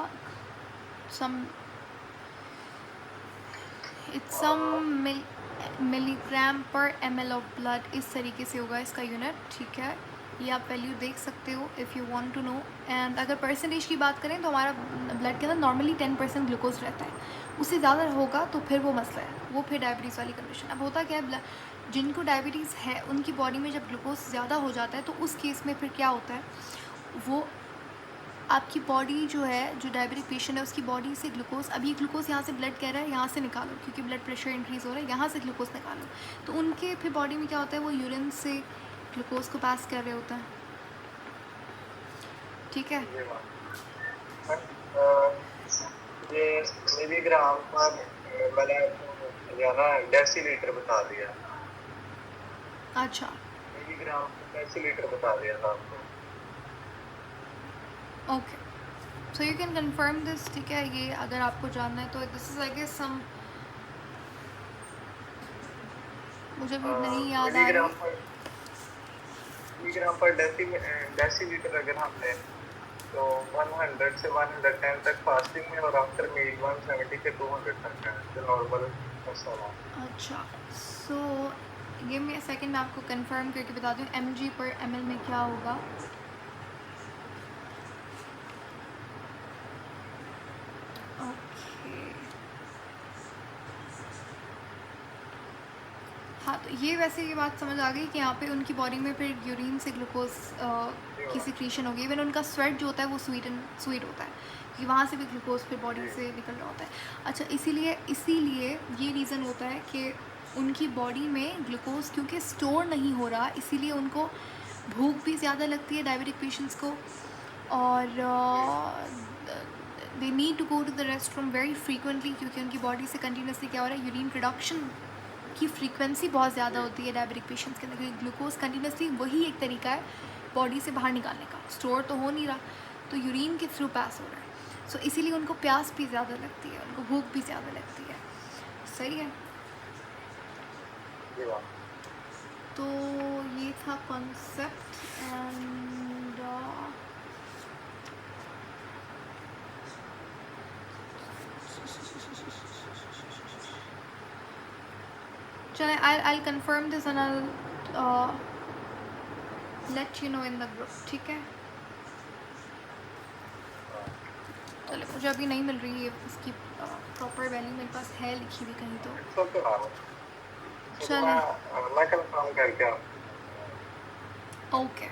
सम मिलीग्राम पर ml ऑफ ब्लड, इस तरीके से होगा इसका यूनिट, ठीक है। ये आप वैल्यू देख सकते हो if you want to know. And अगर परसेंटेज की बात करें तो हमारा ब्लड के अंदर नॉर्मली 10% ग्लूकोज रहता है, उससे ज़्यादा होगा तो फिर वो मसला है, वो फिर डायबिटीज़ वाली कंडीशन। अब होता क्या है, जिनको डायबिटीज़ है उनकी बॉडी में जब ग्लूकोज ज़्यादा हो जाता है तो उस केस में फिर क्या होता है, वो आपकी बॉडी जो है, जो डायबिटिक पेशेंट है उसकी बॉडी से ग्लूकोज, अभी ग्लूकोज यहाँ से ब्लड कह रहा है यहाँ से निकालो क्योंकि ब्लड प्रेशर इंक्रीज़ हो रहा है, यहाँ से ग्लूकोज निकालो, तो उनके फिर बॉडी में क्या होता है, वो यूरिन से ग्लूकोज को पास कर रहे होते हैं, ठीक है। ये मिलीग्राम पर मैंने जाना डेसीलीटर बता दिया। अच्छा, मिलीग्राम डेसीलीटर बता दिया था आपको। Okay, so you can confirm this, ठीक है। ये अगर आपको जानना है तो this is I guess some, मुझे भी नहीं याद आ रही। मिलीग्राम पर डेसीलीटर अगर हम लें तो 100 से 110 तक फास्टिंग में, और आफ्टर मील 170 से 200 तक है जो नॉर्मल मसाला। अच्छा, so give me a second, मैं आपको कंफर्म करके बता दूं mg पर ml में क्या होगा। हाँ, तो ये वैसे ये बात समझ आ गई कि यहाँ पे उनकी बॉडी में फिर यूरिन से ग्लूकोज की सिक्रीशन होगी, इवन उनका स्वेट जो होता है वो स्वीट होता है क्योंकि वहाँ से भी ग्लूकोज फिर बॉडी से निकल रहा होता है। अच्छा, इसीलिए ये रीज़न होता है कि उनकी बॉडी में ग्लूकोज क्योंकि स्टोर नहीं हो रहा, इसीलिए उनको भूख भी ज़्यादा लगती है डायबिटिक पेशेंट्स को, और they need to go to the restroom very frequently, क्योंकि उनकी बॉडी से कंटिन्यूसली क्या हो रहा है, यूरिन प्रोडक्शन की फ्रीक्वेंसी बहुत ज़्यादा होती है डायबिटिक पेशेंट्स के अंदर, क्योंकि ग्लूकोज कंटिन्यूसली वही एक तरीका है बॉडी से बाहर निकालने का, स्टोर तो हो नहीं रहा, तो यूरिन के थ्रू पास हो रहा है। सो इसीलिए उनको प्यास भी ज़्यादा लगती है, उनको भूख भी ज़्यादा लगती है। सही है। तो ये था कॉन्सेप्ट। एंड चले, I'll confirm this and I'll let you know in the group, ठीक है। चलो, मुझे अभी नहीं मिल रही है इसकी प्रॉपर वैल्यू, मेरे पास है लिखी हुई कहीं तो। चले मैं कंफर्म करके ओके,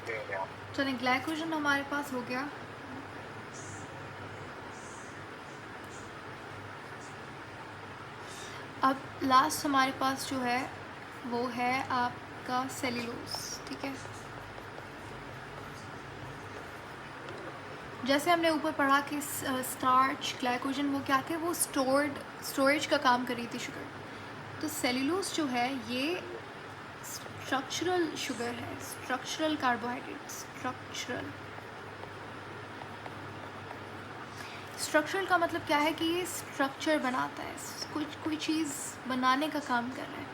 चले ग्लाइकोजन हमारे पास हो गया। अब लास्ट हमारे पास जो है वो है आपका सेल्यूलोज, ठीक है। जैसे हमने ऊपर पढ़ा कि स्टार्च, ग्लाइकोजन वो क्या थे, वो स्टोरेज का काम कर रही थी शुगर। तो सेल्यूलोज जो है ये स्ट्रक्चरल शुगर है, स्ट्रक्चरल कार्बोहाइड्रेट। स्ट्रक्चरल का मतलब क्या है कि ये स्ट्रक्चर बनाता है, कोई चीज़ बनाने का काम कर रहा है।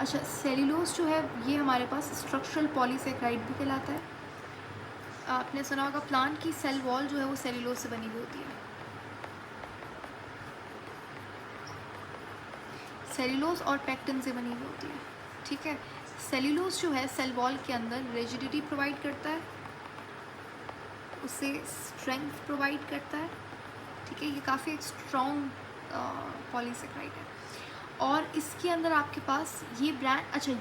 अच्छा, सेल्यूलोज जो है ये हमारे पास स्ट्रक्चरल पॉलीसेकेराइड भी कहलाता है। आपने सुना होगा प्लांट की सेल वॉल जो है वो सेल्यूलोज से बनी हुई होती है। सेल्यूलोज और पेक्टिन से बनी हुई होती है, ठीक है। सेल्यूलोज जो है सेल वॉल के अंदर रिजिडिटी प्रोवाइड करता है, उसे स्ट्रेंथ प्रोवाइड करता है, ठीक है। ये काफ़ी एक स्ट्रॉन्ग पॉलीसेकेराइड है। और इसके अंदर आपके पास ये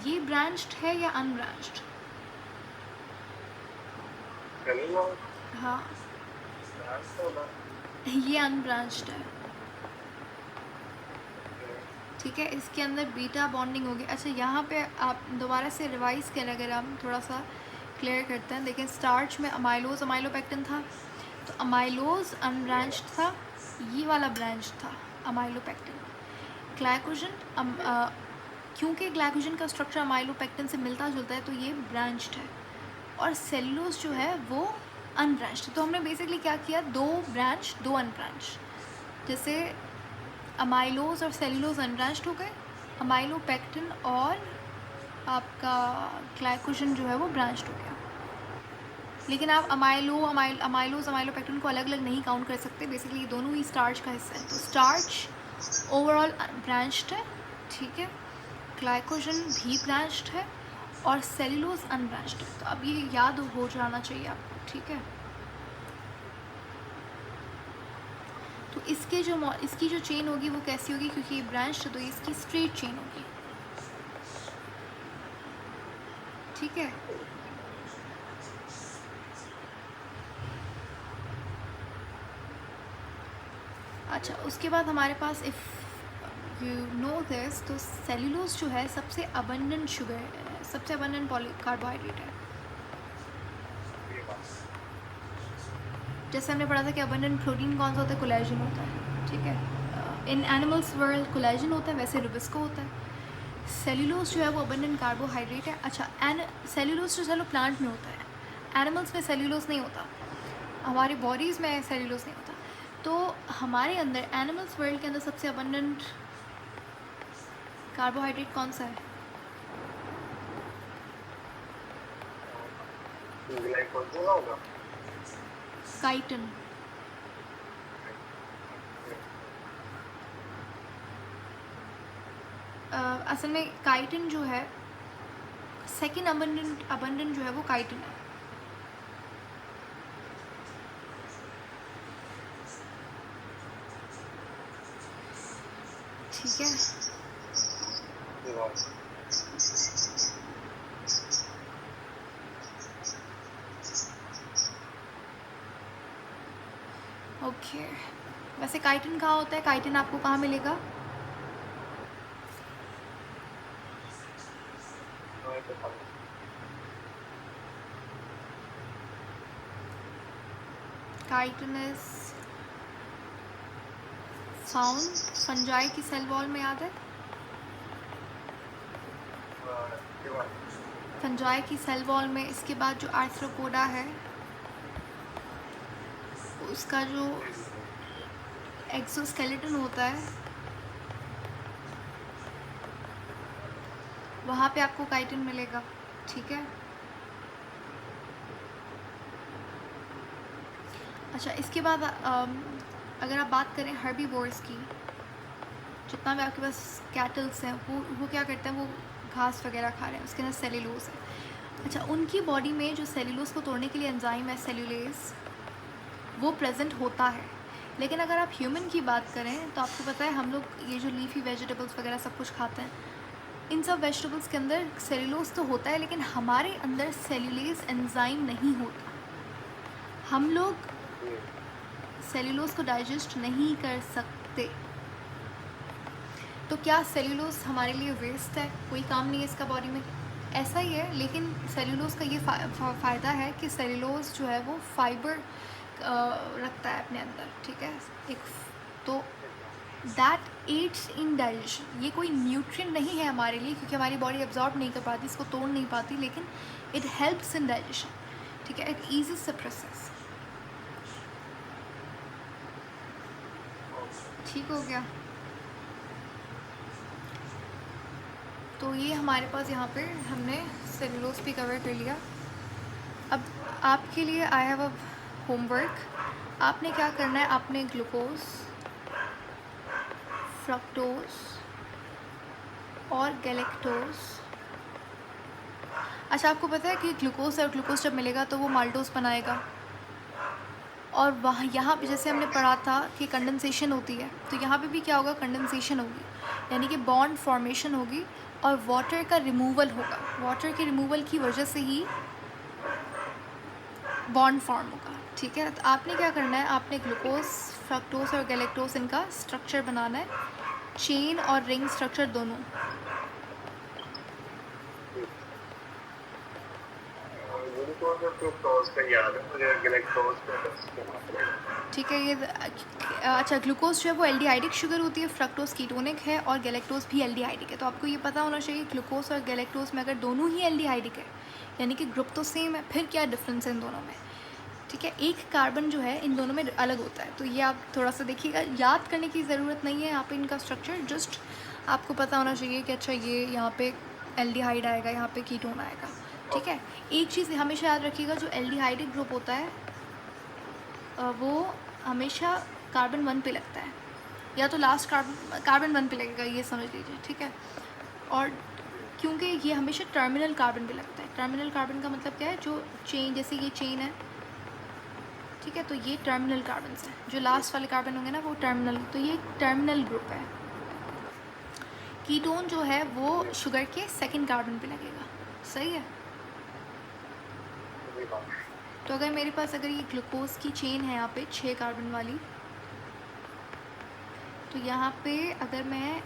ये ब्रांच्ड है या अनब्रांच्ड? हाँ, ये अनब्रांच्ड है, ठीक है। इसके अंदर बीटा बॉन्डिंग होगी। अच्छा, यहाँ पे आप दोबारा से रिवाइज करें, अगर हम थोड़ा सा क्लियर करते हैं। देखिए, स्टार्च में अमाइलोज अमाइलोपेक्टिन था, तो अमाइलोज अनब्रांच्ड था, ये वाला ब्रांच था अमाइलोपेक्टिन। ग्लाइकोजन क्योंकि ग्लाइकोजन का स्ट्रक्चर अमाइलोपेक्टिन से मिलता जुलता है, तो ये ब्रांच्ड है। और सेल्यूलोज जो है वो अनब्रांच्ड। तो हमने बेसिकली क्या किया, दो ब्रांच दो अनब्रांच। जैसे अमाइलोज और सेल्यूलोज अनब्रांच्ड हो गए, अमाइलोपेक्टिन और आपका ग्लाइकोजन जो है वो ब्रांच्ड हो गया। लेकिन आप अमाइलोज अमाइलोपेक्टिन को अलग अलग नहीं काउंट कर सकते, बेसिकली ये दोनों ही स्टार्च का हिस्सा है। तो स्टार्च ओवरऑल ब्रांच्ड है, ठीक है। ग्लाइकोजन भी ब्रांच्ड है और सेल्यूलोज अनब्रांच्ड है। तो अब ये याद हो जाना चाहिए आपको, ठीक है। तो इसकी जो चेन होगी वो कैसी होगी, क्योंकि ये ब्रांच है तो इसकी स्ट्रेट चेन होगी, ठीक है। अच्छा, उसके बाद हमारे पास इफ़ यू नो दिस, तो सेल्यूलोज जो है सबसे अबंडेंट शुगर है, सबसे अबंडेंट कार्बोहाइड्रेट है। जैसे हमने पढ़ा था कि अबंडेंट प्रोटीन कौन सा होता है, कोलेजन होता है, ठीक है। इन एनिमल्स वर्ल्ड कोलेजन होता है, वैसे रुबिस्को होता है। सेल्यूलोज जो है वो अबंडेंट कार्बोहाइड्रेट है। अच्छा, सेल्यूलोज जो चलो प्लांट में होता है, एनिमल्स में सेल्यूलोज नहीं होता, हमारी बॉडीज़ में सेल्यूलोज नहीं होता। तो हमारे अंदर एनिमल्स वर्ल्ड के अंदर सबसे अबंडेंट कार्बोहाइड्रेट कौन सा है? ग्लाइकोजन होगा, काइटिन। असल में काइटिन जो है सेकेंड अबंडेंट जो है वो काइटिन है, ठीक है। ओके, वैसे काइटिन कहाँ होता है, काइटिन आपको कहाँ मिलेगा? काइटिन इज फाउंड फंजाई की सेल वॉल में, याद है? फंजाई की सेल वॉल में। इसके बाद जो आर्थ्रोपोडा है उसका जो एक्सोस्केलेटन होता है वहाँ पे आपको काइटिन मिलेगा, ठीक है। अच्छा, इसके बाद अगर आप बात करें हर्बीवोर्स की, जितना भी आपके पास कैटल्स हैं वो क्या करते हैं, वो घास वगैरह खा रहे हैं, उसके अंदर सेल्यूलोज है। अच्छा, उनकी बॉडी में जो सेल्यूलोज को तोड़ने के लिए एंजाइम है सेल्यूलेज, वो प्रेजेंट होता है। लेकिन अगर आप ह्यूमन की बात करें तो आपको पता है हम लोग ये जो लीफी वेजिटेबल्स वगैरह सब कुछ खाते हैं, इन सब वेजिटेबल्स के अंदर सेल्यूलोज तो होता है लेकिन हमारे अंदर सेल्यूलेज एंजाइम नहीं होता। हम लोग सेल्यूलोज को डाइजेस्ट नहीं कर सकते। तो क्या सेल्यूलोज हमारे लिए वेस्ट है, कोई काम नहीं है इसका बॉडी में? ऐसा ही है, लेकिन सेल्यूलोज का ये फ़ायदा है कि सेल्यूलोज जो है वो फाइबर रखता है अपने अंदर, ठीक है। एक तो दैट एड्स इन डाइजेशन। ये कोई न्यूट्रिएंट नहीं है हमारे लिए क्योंकि हमारी बॉडी एब्जॉर्ब नहीं कर पाती, इसको तोड़ नहीं पाती, लेकिन इट हेल्प्स इन डाइजेशन, ठीक है। It eases the process. ठीक हो गया। तो ये हमारे पास यहाँ पे हमने सेल्यूलोज भी कवर कर लिया। अब आपके लिए आई हैव अ होमवर्क। आपने क्या करना है, आपने ग्लूकोज, फ्रक्टोज और गैलेक्टोज। अच्छा, आपको पता है कि ग्लूकोज और ग्लूकोज जब मिलेगा तो वो माल्टोज बनाएगा, और वहाँ यहाँ पे जैसे हमने पढ़ा था कि कंडेंसेशन होती है, तो यहाँ पे भी क्या होगा, कंडेंसेशन होगी, यानी कि बॉन्ड फॉर्मेशन होगी और वाटर का रिमूवल होगा। वाटर के रिमूवल की वजह से ही बॉन्ड फॉर्म होगा, ठीक है। तो आपने क्या करना है, आपने ग्लूकोज, फ्रक्टोज और गैलेक्टोज इनका स्ट्रक्चर बनाना है, चेन और रिंग स्ट्रक्चर दोनों। ठीक है, ये अच्छा, ग्लूकोज जो है वो एल्डिहाइडिक शुगर होती है, फ्रक्टोज कीटोनिक है और गैलेक्टोज भी एल्डिहाइडिक है। तो आपको ये पता होना चाहिए ग्लूकोज और गैलेक्टोज में अगर दोनों ही एल्डिहाइडिक है यानी कि ग्रुप तो सेम है, फिर क्या डिफरेंस है इन दोनों में, ठीक है। एक कार्बन जो है इन दोनों में अलग होता है, तो ये आप थोड़ा सा देखिएगा, याद करने की ज़रूरत नहीं है यहाँ पे इनका स्ट्रक्चर, जस्ट आपको पता होना चाहिए कि अच्छा ये यहाँ पे एल्डिहाइड आएगा, यहाँ पे कीटोन आएगा, ठीक है। एक चीज़ हमेशा याद रखिएगा, जो एल्डिहाइडिक ग्रुप होता है वो हमेशा कार्बन 1 पे लगता है, या तो लास्ट कार्बन 1 पे लगेगा, ये समझ लीजिए, ठीक है। और क्योंकि ये हमेशा टर्मिनल कार्बन पे लगता है। टर्मिनल कार्बन का मतलब क्या है, जो चेन, जैसे ये चेन है, ठीक है, तो ये टर्मिनल कार्बन है, जो लास्ट वाले कार्बन होंगे ना वो टर्मिनल, तो ये टर्मिनल ग्रुप है। कीटोन जो है वो शुगर के सेकंड कार्बन पे लगेगा, सही है। तो अगर मेरे पास अगर ये ग्लूकोज की चेन है यहाँ पे 6 कार्बन वाली, तो यहाँ पे अगर मैं